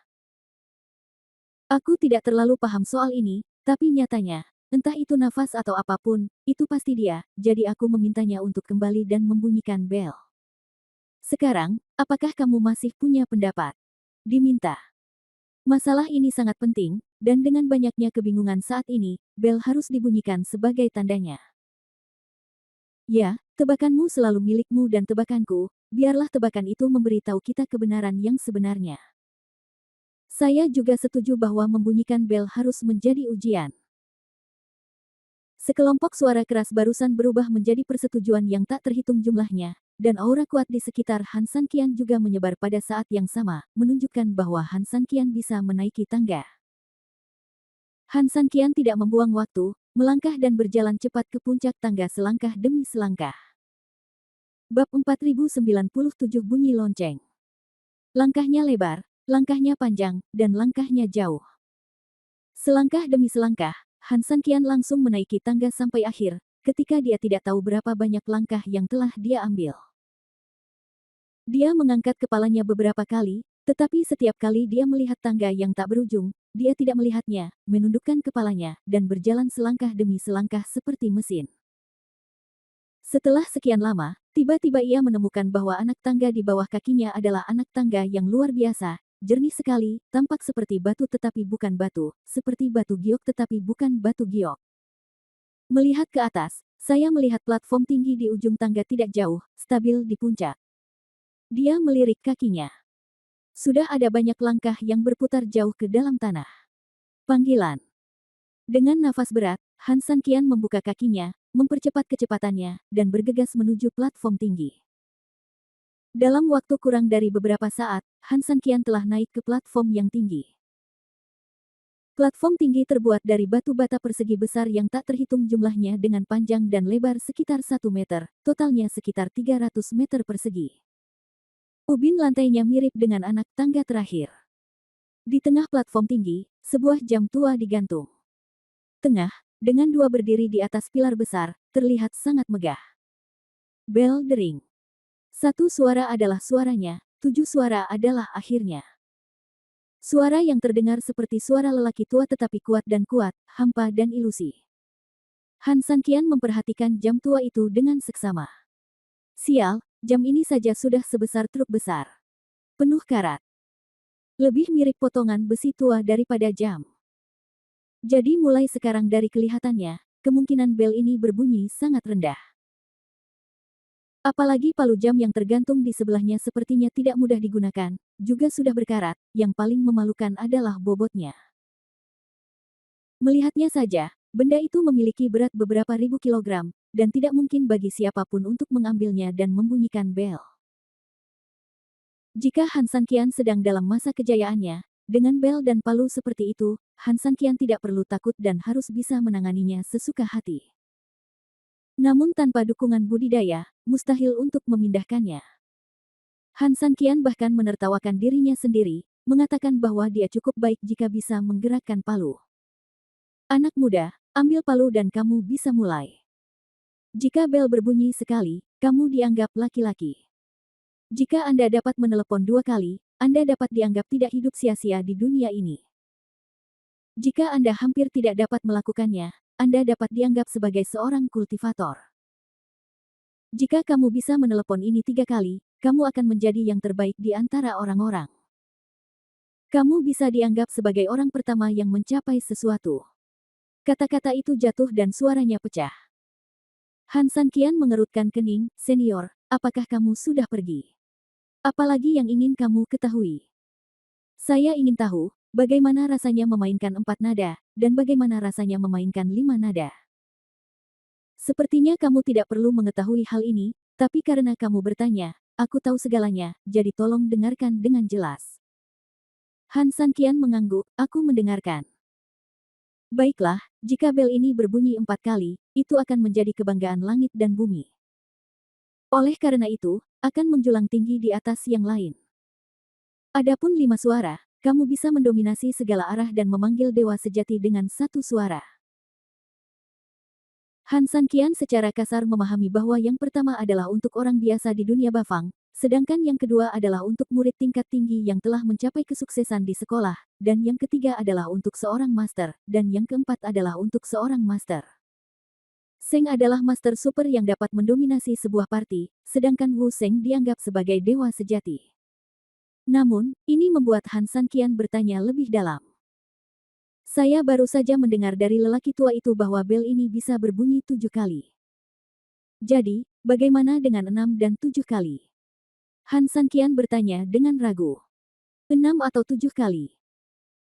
Aku tidak terlalu paham soal ini, tapi nyatanya, entah itu nafas atau apapun, itu pasti dia, jadi aku memintanya untuk kembali dan membunyikan bel. Sekarang, apakah kamu masih punya pendapat? Diminta. Masalah ini sangat penting, dan dengan banyaknya kebingungan saat ini, bel harus dibunyikan sebagai tandanya. Ya, tebakanmu selalu milikmu dan tebakanku, biarlah tebakan itu memberitahu kita kebenaran yang sebenarnya. Saya juga setuju bahwa membunyikan bel harus menjadi ujian. Sekelompok suara keras barusan berubah menjadi persetujuan yang tak terhitung jumlahnya, dan aura kuat di sekitar Han Sanqian juga menyebar pada saat yang sama, menunjukkan bahwa Han Sanqian bisa menaiki tangga. Han Sanqian tidak membuang waktu, melangkah dan berjalan cepat ke puncak tangga selangkah demi selangkah. Bab 4097 bunyi lonceng. Langkahnya lebar, langkahnya panjang, dan langkahnya jauh. Selangkah demi selangkah, Han Sanqian langsung menaiki tangga sampai akhir, ketika dia tidak tahu berapa banyak langkah yang telah dia ambil. Dia mengangkat kepalanya beberapa kali, tetapi setiap kali dia melihat tangga yang tak berujung, dia tidak melihatnya, menundukkan kepalanya, dan berjalan selangkah demi selangkah seperti mesin. Setelah sekian lama, tiba-tiba ia menemukan bahwa anak tangga di bawah kakinya adalah anak tangga yang luar biasa, jernih sekali, tampak seperti batu tetapi bukan batu, seperti batu giok tetapi bukan batu giok. Melihat ke atas, saya melihat platform tinggi di ujung tangga tidak jauh, stabil di puncak. Dia melirik kakinya. Sudah ada banyak langkah yang berputar jauh ke dalam tanah. Panggilan. Dengan nafas berat, Han Sanqian membuka kakinya, mempercepat kecepatannya, dan bergegas menuju platform tinggi. Dalam waktu kurang dari beberapa saat, Han Sanqian telah naik ke platform yang tinggi. Platform tinggi terbuat dari batu bata persegi besar yang tak terhitung jumlahnya dengan panjang dan lebar sekitar 1 meter, totalnya sekitar 300 meter persegi. Ubin lantainya mirip dengan anak tangga terakhir. Di tengah platform tinggi, sebuah jam tua digantung. Tengah, dengan dua berdiri di atas pilar besar, terlihat sangat megah. Bel dering. Satu suara adalah suaranya, 7 suara adalah akhirnya. Suara yang terdengar seperti suara lelaki tua tetapi kuat dan kuat, hampa dan ilusi. Han Sanqian memperhatikan jam tua itu dengan seksama. Sial, jam ini saja sudah sebesar truk besar. Penuh karat. Lebih mirip potongan besi tua daripada jam. Jadi mulai sekarang dari kelihatannya, kemungkinan bel ini berbunyi sangat rendah. Apalagi palu jam yang tergantung di sebelahnya sepertinya tidak mudah digunakan, juga sudah berkarat, yang paling memalukan adalah bobotnya. Melihatnya saja, benda itu memiliki berat beberapa ribu kilogram, dan tidak mungkin bagi siapapun untuk mengambilnya dan membunyikan bel. Jika Han Sanqian sedang dalam masa kejayaannya, dengan bel dan palu seperti itu, Han Sanqian tidak perlu takut dan harus bisa menanganinya sesuka hati. Namun tanpa dukungan budidaya, mustahil untuk memindahkannya. Han Sanqian bahkan menertawakan dirinya sendiri, mengatakan bahwa dia cukup baik jika bisa menggerakkan palu. Anak muda, ambil palu dan kamu bisa mulai. Jika bel berbunyi sekali, kamu dianggap laki-laki. Jika Anda dapat menelepon 2 kali, Anda dapat dianggap tidak hidup sia-sia di dunia ini. Jika Anda hampir tidak dapat melakukannya, Anda dapat dianggap sebagai seorang kultivator. Jika kamu bisa menelepon ini 3 kali, kamu akan menjadi yang terbaik di antara orang-orang. Kamu bisa dianggap sebagai orang pertama yang mencapai sesuatu. Kata-kata itu jatuh dan suaranya pecah. Han Sanqian mengerutkan kening, senior, apakah kamu sudah pergi? Apalagi yang ingin kamu ketahui? Saya ingin tahu, bagaimana rasanya memainkan 4 nada, dan bagaimana rasanya memainkan 5 nada. Sepertinya kamu tidak perlu mengetahui hal ini, tapi karena kamu bertanya, aku tahu segalanya, jadi tolong dengarkan dengan jelas. Han Sanqian mengangguk, aku mendengarkan. Baiklah, jika bel ini berbunyi 4 kali, itu akan menjadi kebanggaan langit dan bumi. Oleh karena itu, akan menjulang tinggi di atas yang lain. Adapun 5 suara, kamu bisa mendominasi segala arah dan memanggil dewa sejati dengan 1 suara. Han Sanqian secara kasar memahami bahwa yang pertama adalah untuk orang biasa di dunia Bafang, sedangkan yang kedua adalah untuk murid tingkat tinggi yang telah mencapai kesuksesan di sekolah, dan yang ketiga adalah untuk seorang master, dan yang keempat adalah untuk seorang master. Seng adalah master super yang dapat mendominasi sebuah party, sedangkan Wu Seng dianggap sebagai dewa sejati. Namun, ini membuat Han Sanqian bertanya lebih dalam. Saya baru saja mendengar dari lelaki tua itu bahwa bel ini bisa berbunyi 7 kali. Jadi, bagaimana dengan 6 dan 7 kali? Han Sanqian bertanya dengan ragu. 6 atau 7 kali?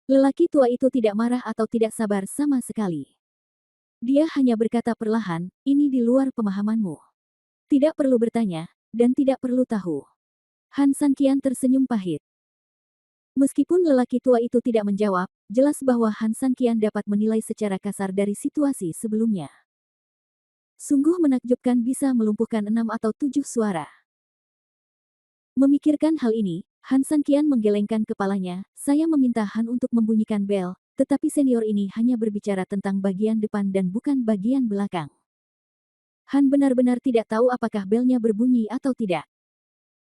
Lelaki tua itu tidak marah atau tidak sabar sama sekali. Dia hanya berkata perlahan, ini di luar pemahamanmu. Tidak perlu bertanya, dan tidak perlu tahu. Han Sanqian tersenyum pahit. Meskipun lelaki tua itu tidak menjawab, jelas bahwa Han Sanqian dapat menilai secara kasar dari situasi sebelumnya. Sungguh menakjubkan bisa melumpuhkan 6 atau 7 suara. Memikirkan hal ini, Han Sanqian menggelengkan kepalanya, saya meminta Han untuk membunyikan bel, tetapi senior ini hanya berbicara tentang bagian depan dan bukan bagian belakang. Han benar-benar tidak tahu apakah belnya berbunyi atau tidak.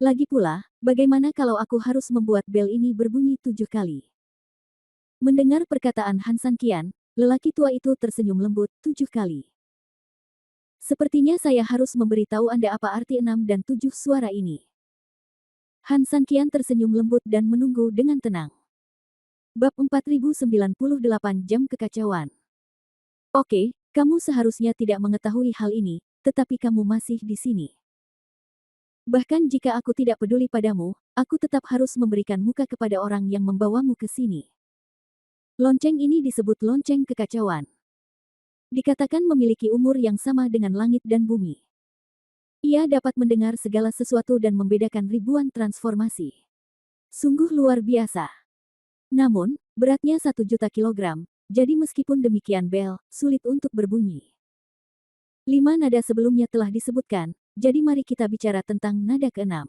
Lagi pula, bagaimana kalau aku harus membuat bel ini berbunyi 7 kali? Mendengar perkataan Han Sanqian, lelaki tua itu tersenyum lembut, 7 kali. Sepertinya saya harus memberitahu Anda apa arti 6 dan 7 suara ini. Han Sanqian tersenyum lembut dan menunggu dengan tenang. Bab 4098 Jam Kekacauan. Oke, kamu seharusnya tidak mengetahui hal ini, tetapi kamu masih di sini. Bahkan jika aku tidak peduli padamu, aku tetap harus memberikan muka kepada orang yang membawamu ke sini. Lonceng ini disebut lonceng kekacauan. Dikatakan memiliki umur yang sama dengan langit dan bumi. Ia dapat mendengar segala sesuatu dan membedakan ribuan transformasi. Sungguh luar biasa. Namun, beratnya 1 juta kilogram, jadi meskipun demikian bel, sulit untuk berbunyi. 5 nada sebelumnya telah disebutkan, jadi mari kita bicara tentang nada ke-6.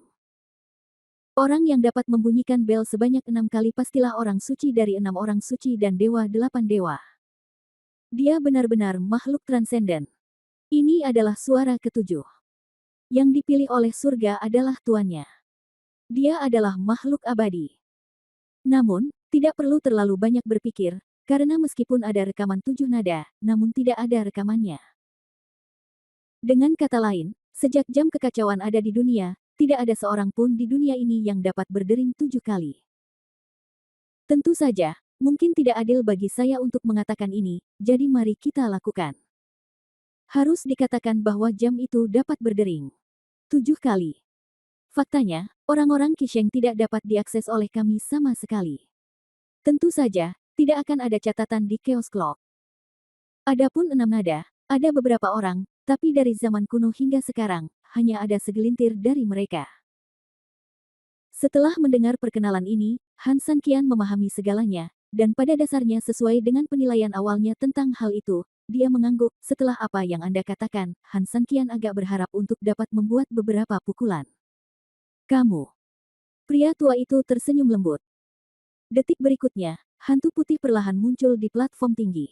Orang yang dapat membunyikan bel sebanyak 6 kali pastilah orang suci dari 6 orang suci dan dewa 8 dewa. Dia benar-benar makhluk transenden. Ini adalah suara ke-7. Yang dipilih oleh surga adalah tuannya. Dia adalah makhluk abadi. Namun, tidak perlu terlalu banyak berpikir, karena meskipun ada rekaman 7 nada, namun tidak ada rekamannya. Dengan kata lain, sejak jam kekacauan ada di dunia, tidak ada seorang pun di dunia ini yang dapat berdering 7 kali. Tentu saja, mungkin tidak adil bagi saya untuk mengatakan ini, jadi mari kita lakukan. Harus dikatakan bahwa jam itu dapat berdering 7 kali. Faktanya, orang-orang Qisheng tidak dapat diakses oleh kami sama sekali. Tentu saja, tidak akan ada catatan di Chaos Clock. Adapun 6 nada, ada beberapa orang, tapi dari zaman kuno hingga sekarang, hanya ada segelintir dari mereka. Setelah mendengar perkenalan ini, Han Sanqian memahami segalanya, dan pada dasarnya sesuai dengan penilaian awalnya tentang hal itu, dia mengangguk. Setelah apa yang Anda katakan, Han Sanqian agak berharap untuk dapat membuat beberapa pukulan. Kamu. Pria tua itu tersenyum lembut. Detik berikutnya, hantu putih perlahan muncul di platform tinggi.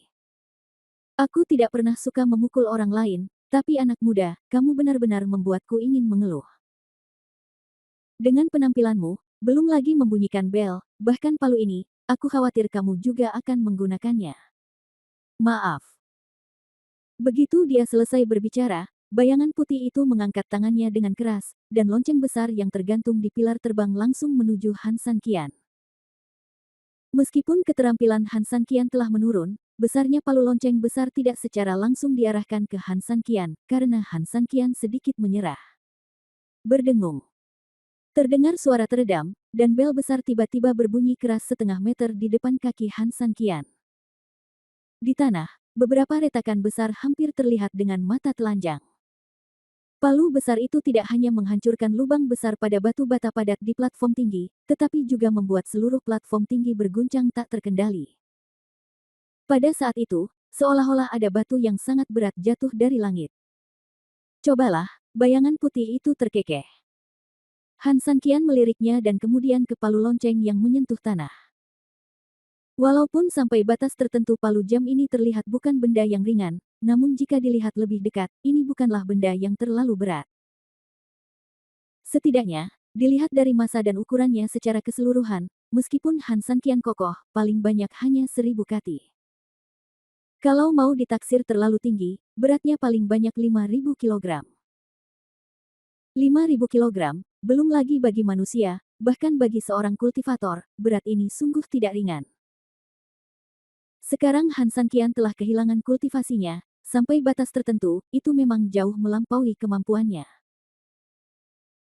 Aku tidak pernah suka memukul orang lain, tapi anak muda, kamu benar-benar membuatku ingin mengeluh. Dengan penampilanmu, belum lagi membunyikan bel, bahkan palu ini, aku khawatir kamu juga akan menggunakannya. Maaf. Begitu dia selesai berbicara, bayangan putih itu mengangkat tangannya dengan keras, dan lonceng besar yang tergantung di pilar terbang langsung menuju Han San Qian. Meskipun keterampilan Han San Qian telah menurun, besarnya palu lonceng besar tidak secara langsung diarahkan ke Han San Qian, karena Han San Qian sedikit menyerah. Berdengung. Terdengar suara teredam, dan bel besar tiba-tiba berbunyi keras setengah meter di depan kaki Han San Qian. Di tanah, beberapa retakan besar hampir terlihat dengan mata telanjang. Palu besar itu tidak hanya menghancurkan lubang besar pada batu bata padat di platform tinggi, tetapi juga membuat seluruh platform tinggi berguncang tak terkendali. Pada saat itu, seolah-olah ada batu yang sangat berat jatuh dari langit. Cobalah, bayangan putih itu terkekeh. Han San Qian meliriknya dan kemudian ke palu lonceng yang menyentuh tanah. Walaupun sampai batas tertentu palu jam ini terlihat bukan benda yang ringan, namun jika dilihat lebih dekat, ini bukanlah benda yang terlalu berat. Setidaknya, dilihat dari massa dan ukurannya secara keseluruhan, meskipun Han San Qian kokoh, paling banyak hanya 1000 kati. Kalau mau ditaksir terlalu tinggi, beratnya paling banyak 5000 kg. 5000 kg, belum lagi bagi manusia, bahkan bagi seorang kultivator, berat ini sungguh tidak ringan. Sekarang Han San Qian telah kehilangan kultivasinya, sampai batas tertentu, itu memang jauh melampaui kemampuannya.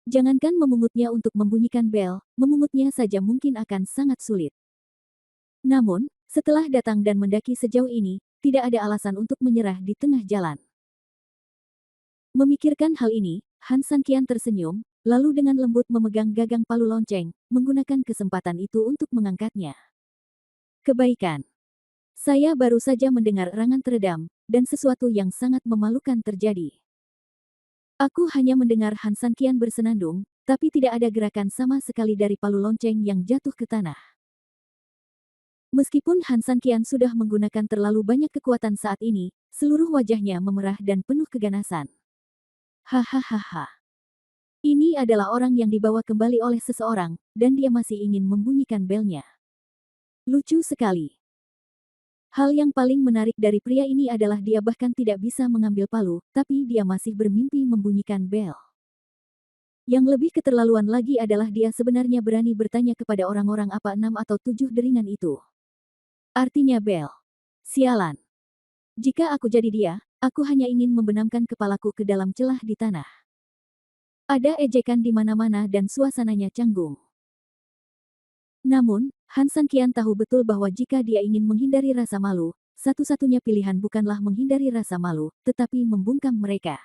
Jangankan memungutnya untuk membunyikan bel, memungutnya saja mungkin akan sangat sulit. Namun, setelah datang dan mendaki sejauh ini, tidak ada alasan untuk menyerah di tengah jalan. Memikirkan hal ini, Han San Qian tersenyum, lalu dengan lembut memegang gagang palu lonceng, menggunakan kesempatan itu untuk mengangkatnya. Kebaikan. Saya baru saja mendengar erangan teredam, dan sesuatu yang sangat memalukan terjadi. Aku hanya mendengar Han San Qian bersenandung, tapi tidak ada gerakan sama sekali dari palu lonceng yang jatuh ke tanah. Meskipun Han San Qian sudah menggunakan terlalu banyak kekuatan saat ini, seluruh wajahnya memerah dan penuh keganasan. Hahaha. Ini adalah orang yang dibawa kembali oleh seseorang, dan dia masih ingin membunyikan belnya. Lucu sekali. Hal yang paling menarik dari pria ini adalah dia bahkan tidak bisa mengambil palu, tapi dia masih bermimpi membunyikan bel. Yang lebih keterlaluan lagi adalah dia sebenarnya berani bertanya kepada orang-orang apa 6 atau 7 deringan itu. Artinya bel. Sialan. Jika aku jadi dia, aku hanya ingin membenamkan kepalaku ke dalam celah di tanah. Ada ejekan di mana-mana dan suasananya canggung. Namun, Han San Qian tahu betul bahwa jika dia ingin menghindari rasa malu, satu-satunya pilihan bukanlah menghindari rasa malu, tetapi membungkam mereka.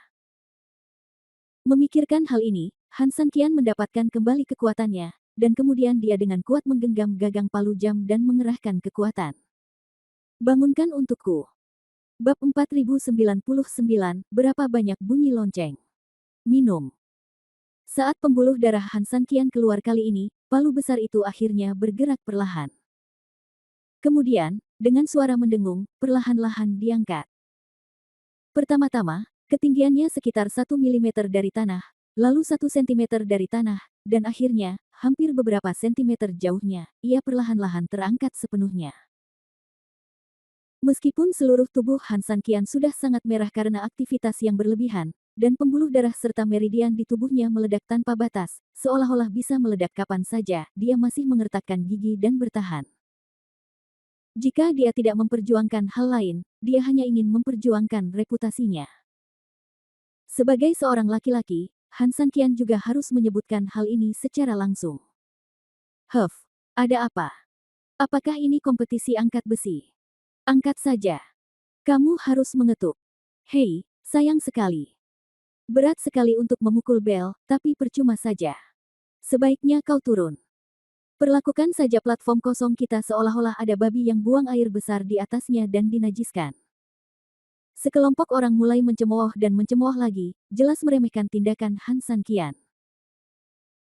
Memikirkan hal ini, Han San Qian mendapatkan kembali kekuatannya, dan kemudian dia dengan kuat menggenggam gagang palu jam dan mengerahkan kekuatan. Bangunkan untukku. Bab 4099, berapa banyak bunyi lonceng? Minum. Saat pembuluh darah Han San Qian keluar kali ini, palu besar itu akhirnya bergerak perlahan. Kemudian, dengan suara mendengung, perlahan-lahan diangkat. Pertama-tama, ketinggiannya sekitar 1 mm dari tanah, lalu 1 cm dari tanah, dan akhirnya, hampir beberapa sentimeter jauhnya, ia perlahan-lahan terangkat sepenuhnya. Meskipun seluruh tubuh Han San Qian sudah sangat merah karena aktivitas yang berlebihan, dan pembuluh darah serta meridian di tubuhnya meledak tanpa batas, seolah-olah bisa meledak kapan saja, dia masih mengertakkan gigi dan bertahan. Jika dia tidak memperjuangkan hal lain, dia hanya ingin memperjuangkan reputasinya. Sebagai seorang laki-laki, Han San Qian juga harus menyebutkan hal ini secara langsung. Ada apa? Apakah ini kompetisi angkat besi? Angkat saja. Kamu harus mengetuk. Hei, sayang sekali. Berat sekali untuk memukul bel, tapi percuma saja. Sebaiknya kau turun. Perlakukan saja platform kosong kita seolah-olah ada babi yang buang air besar di atasnya dan dinajiskan. Sekelompok orang mulai mencemooh dan mencemooh lagi, jelas meremehkan tindakan Han San Qian.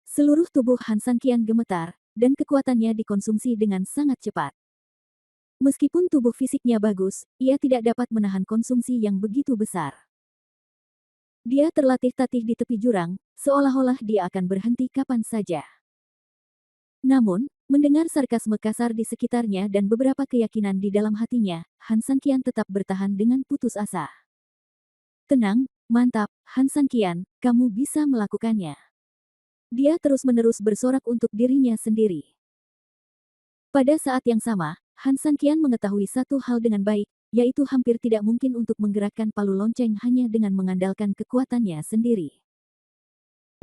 Seluruh tubuh Han San Qian gemetar, dan kekuatannya dikonsumsi dengan sangat cepat. Meskipun tubuh fisiknya bagus, ia tidak dapat menahan konsumsi yang begitu besar. Dia terlatih-tatih di tepi jurang, seolah-olah dia akan berhenti kapan saja. Namun, mendengar sarkasme kasar di sekitarnya dan beberapa keyakinan di dalam hatinya, Han San Qian tetap bertahan dengan putus asa. Tenang, Mantap, Han Sanqian, kamu bisa melakukannya. Dia terus-menerus bersorak untuk dirinya sendiri. Pada saat yang sama, Han Sanqian mengetahui satu hal dengan baik, yaitu hampir tidak mungkin untuk menggerakkan palu lonceng hanya dengan mengandalkan kekuatannya sendiri.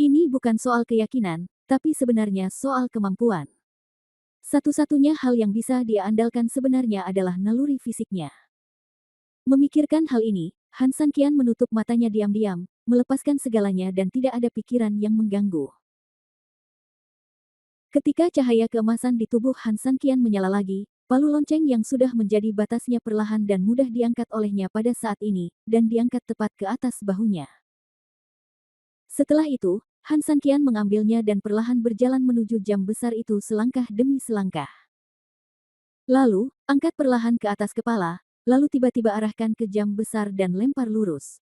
Ini bukan soal keyakinan, tapi sebenarnya soal kemampuan. Satu-satunya hal yang bisa dia andalkan sebenarnya adalah naluri fisiknya. Memikirkan hal ini, Han Sanqian menutup matanya diam-diam, melepaskan segalanya dan tidak ada pikiran yang mengganggu. Ketika cahaya keemasan di tubuh Han Sanqian menyala lagi, palu lonceng yang sudah menjadi batasnya perlahan dan mudah diangkat olehnya pada saat ini, dan diangkat tepat ke atas bahunya. Setelah itu, Han Sanqian mengambilnya dan perlahan berjalan menuju jam besar itu selangkah demi selangkah. Lalu, angkat perlahan ke atas kepala, lalu tiba-tiba arahkan ke jam besar dan lempar lurus.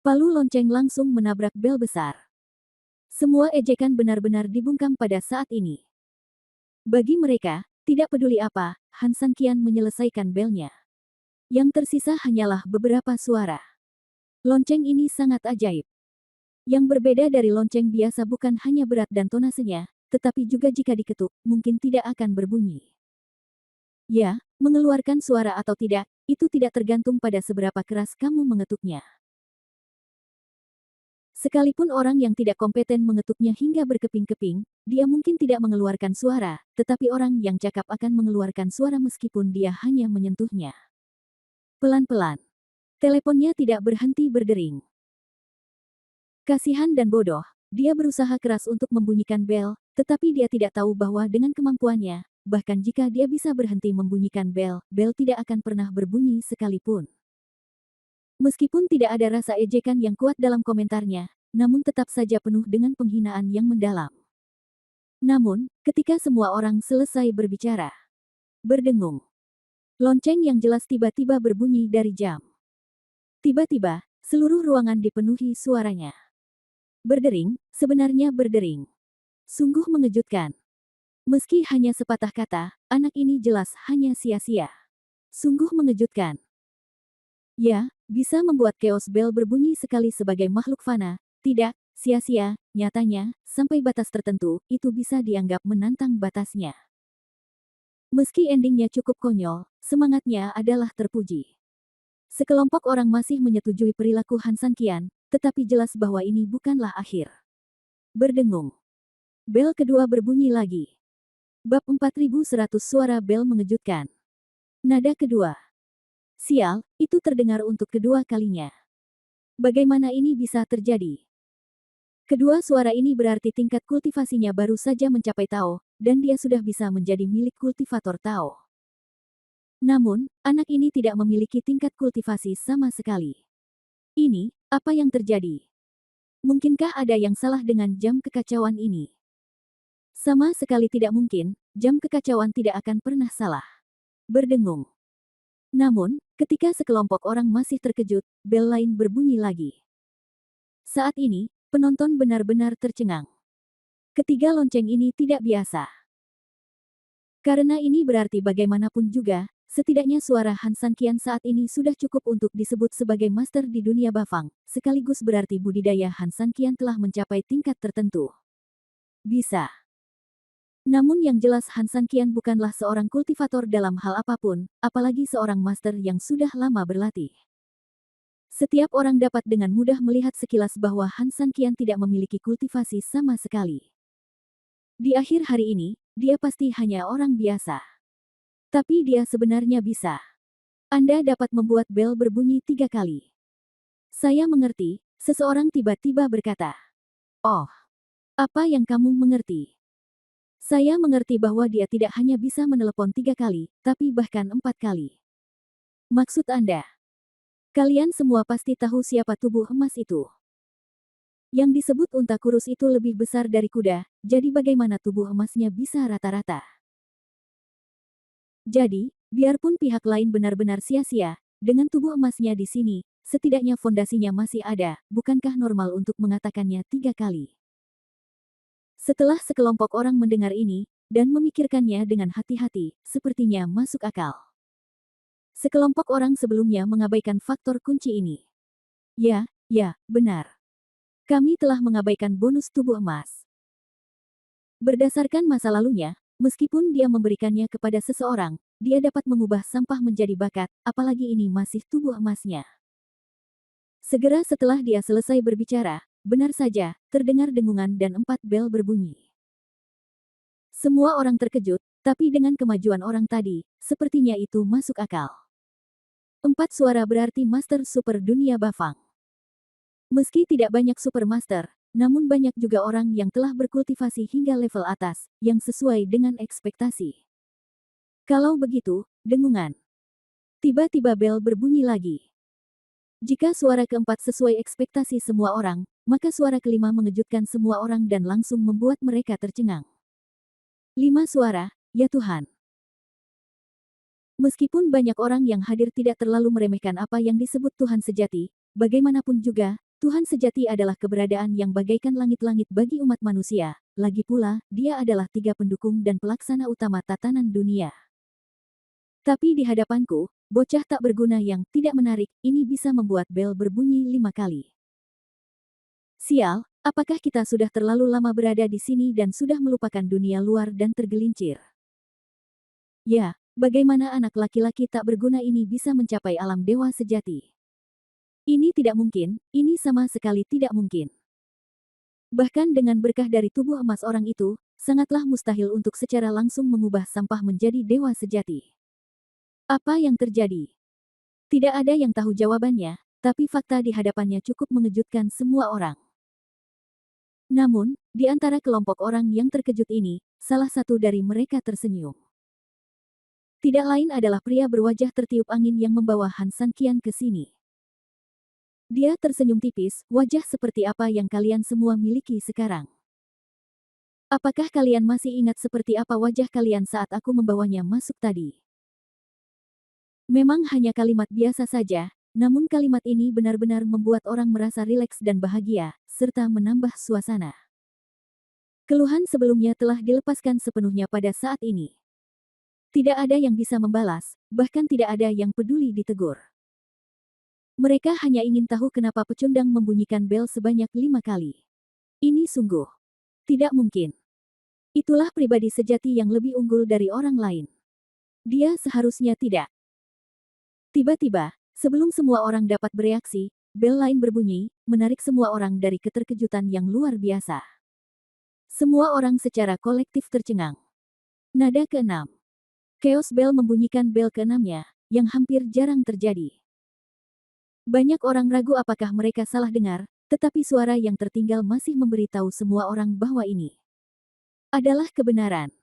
Palu lonceng langsung menabrak bel besar. Semua ejekan benar-benar dibungkam pada saat ini. Bagi mereka, tidak peduli apa, Han Sanqian menyelesaikan belnya. Yang tersisa hanyalah beberapa suara. Lonceng ini sangat ajaib. Yang berbeda dari lonceng biasa bukan hanya berat dan tonasenya, tetapi juga jika diketuk, mungkin tidak akan berbunyi. Ya, mengeluarkan suara atau tidak, itu tidak tergantung pada seberapa keras kamu mengetuknya. Sekalipun orang yang tidak kompeten mengetuknya hingga berkeping-keping, dia mungkin tidak mengeluarkan suara, tetapi orang yang cakap akan mengeluarkan suara meskipun dia hanya menyentuhnya. Pelan-pelan. Teleponnya tidak berhenti berdering. Kasihan dan bodoh, dia berusaha keras untuk membunyikan bel, tetapi dia tidak tahu bahwa dengan kemampuannya, bahkan jika dia bisa berhenti membunyikan bel, bel tidak akan pernah berbunyi sekalipun. Meskipun tidak ada rasa ejekan yang kuat dalam komentarnya, namun tetap saja penuh dengan penghinaan yang mendalam. Namun, ketika semua orang selesai berbicara, berdengung. Lonceng yang jelas tiba-tiba berbunyi dari jam. Tiba-tiba, seluruh ruangan dipenuhi suaranya. Berdering, sebenarnya berdering. Sungguh mengejutkan. Meski hanya sepatah kata, anak ini jelas hanya sia-sia. Sungguh mengejutkan. Ya, bisa membuat chaos bell berbunyi sekali sebagai makhluk fana, tidak, sia-sia, nyatanya, sampai batas tertentu, itu bisa dianggap menantang batasnya. Meski endingnya cukup konyol, semangatnya adalah terpuji. Sekelompok orang masih menyetujui perilaku Han Sanqian, tetapi jelas bahwa ini bukanlah akhir. Berdengung. Bel kedua berbunyi lagi. Bab 4100 suara bel mengejutkan. Nada kedua. Sial, itu terdengar untuk kedua kalinya. Bagaimana ini bisa terjadi? Kedua suara ini berarti tingkat kultivasinya baru saja mencapai Tao, dan dia sudah bisa menjadi milik kultivator Tao. Namun, anak ini tidak memiliki tingkat kultivasi sama sekali. Ini, apa yang terjadi? Mungkinkah ada yang salah dengan jam kekacauan ini? Sama sekali tidak mungkin, jam kekacauan tidak akan pernah salah. Berdengung. Namun, ketika sekelompok orang masih terkejut, bel lain berbunyi lagi. Saat ini, penonton benar-benar tercengang. Ketiga lonceng ini tidak biasa. Karena ini berarti bagaimanapun juga, setidaknya suara Han Sanqian saat ini sudah cukup untuk disebut sebagai master di dunia bafang, sekaligus berarti budidaya Han Sanqian telah mencapai tingkat tertentu. Bisa. Namun yang jelas Han Sanqian bukanlah seorang kultivator dalam hal apapun, apalagi seorang master yang sudah lama berlatih. Setiap orang dapat dengan mudah melihat sekilas bahwa Han Sanqian tidak memiliki kultivasi sama sekali. Di akhir hari ini, dia pasti hanya orang biasa. Tapi dia sebenarnya bisa. Anda dapat membuat bel berbunyi 3 kali. Saya mengerti, seseorang tiba-tiba berkata. Oh, apa yang kamu mengerti? Saya mengerti bahwa dia tidak hanya bisa menelepon 3 kali, tapi bahkan 4 kali. Maksud Anda? Kalian semua pasti tahu siapa tubuh emas itu. Yang disebut unta kurus itu lebih besar dari kuda, jadi bagaimana tubuh emasnya bisa rata-rata? Jadi, biarpun pihak lain benar-benar sia-sia, dengan tubuh emasnya di sini, setidaknya fondasinya masih ada, bukankah normal untuk mengatakannya 3 kali? Setelah sekelompok orang mendengar ini, dan memikirkannya dengan hati-hati, sepertinya masuk akal. Sekelompok orang sebelumnya mengabaikan faktor kunci ini. Ya, Ya, benar. Kami telah mengabaikan bonus tubuh emas. Berdasarkan masa lalunya, meskipun dia memberikannya kepada seseorang, dia dapat mengubah sampah menjadi bakat, apalagi ini masih tubuh emasnya. Segera setelah dia selesai berbicara, benar saja, terdengar dengungan dan 4 bel berbunyi. Semua orang terkejut, tapi dengan kemajuan orang tadi, sepertinya itu masuk akal. 4 suara berarti Master Super Dunia Bafang. Meski tidak banyak Supermaster, namun banyak juga orang yang telah berkultivasi hingga level atas, yang sesuai dengan ekspektasi. Kalau begitu, dengungan. Tiba-tiba bel berbunyi lagi. Jika suara keempat sesuai ekspektasi semua orang, maka suara kelima mengejutkan semua orang dan langsung membuat mereka tercengang. 5 suara, ya Tuhan. Meskipun banyak orang yang hadir tidak terlalu meremehkan apa yang disebut Tuhan sejati, bagaimanapun juga, Tuhan sejati adalah keberadaan yang bagaikan langit-langit bagi umat manusia. Lagi pula, dia adalah 3 pendukung dan pelaksana utama tatanan dunia. Tapi di hadapanku, bocah tak berguna yang tidak menarik, ini bisa membuat bel berbunyi 5 kali. Sial, apakah kita sudah terlalu lama berada di sini dan sudah melupakan dunia luar dan tergelincir? Ya, bagaimana anak laki-laki tak berguna ini bisa mencapai alam dewa sejati? Ini tidak mungkin, ini sama sekali tidak mungkin. Bahkan dengan berkah dari tubuh emas orang itu, sangatlah mustahil untuk secara langsung mengubah sampah menjadi dewa sejati. Apa yang terjadi? Tidak ada yang tahu jawabannya, tapi fakta di hadapannya cukup mengejutkan semua orang. Namun, di antara kelompok orang yang terkejut ini, salah satu dari mereka tersenyum. Tidak lain adalah pria berwajah tertiup angin yang membawa Han Sanqian ke sini. Dia tersenyum tipis, wajah seperti apa yang kalian semua miliki sekarang. Apakah kalian masih ingat seperti apa wajah kalian saat aku membawanya masuk tadi? Memang hanya kalimat biasa saja, namun kalimat ini benar-benar membuat orang merasa rileks dan bahagia, serta menambah suasana. Keluhan sebelumnya telah dilepaskan sepenuhnya pada saat ini. Tidak ada yang bisa membalas, bahkan tidak ada yang peduli ditegur. Mereka hanya ingin tahu kenapa pecundang membunyikan bel sebanyak 5 kali. Ini sungguh tidak mungkin. Itulah pribadi sejati yang lebih unggul dari orang lain. Dia seharusnya tidak. Tiba-tiba, sebelum semua orang dapat bereaksi, bel lain berbunyi, menarik semua orang dari keterkejutan yang luar biasa. Semua orang secara kolektif tercengang. Nada ke-6. Chaos Bell membunyikan bel ke-6-nya, yang hampir jarang terjadi. Banyak orang ragu apakah mereka salah dengar, tetapi suara yang tertinggal masih memberitahu semua orang bahwa ini adalah kebenaran.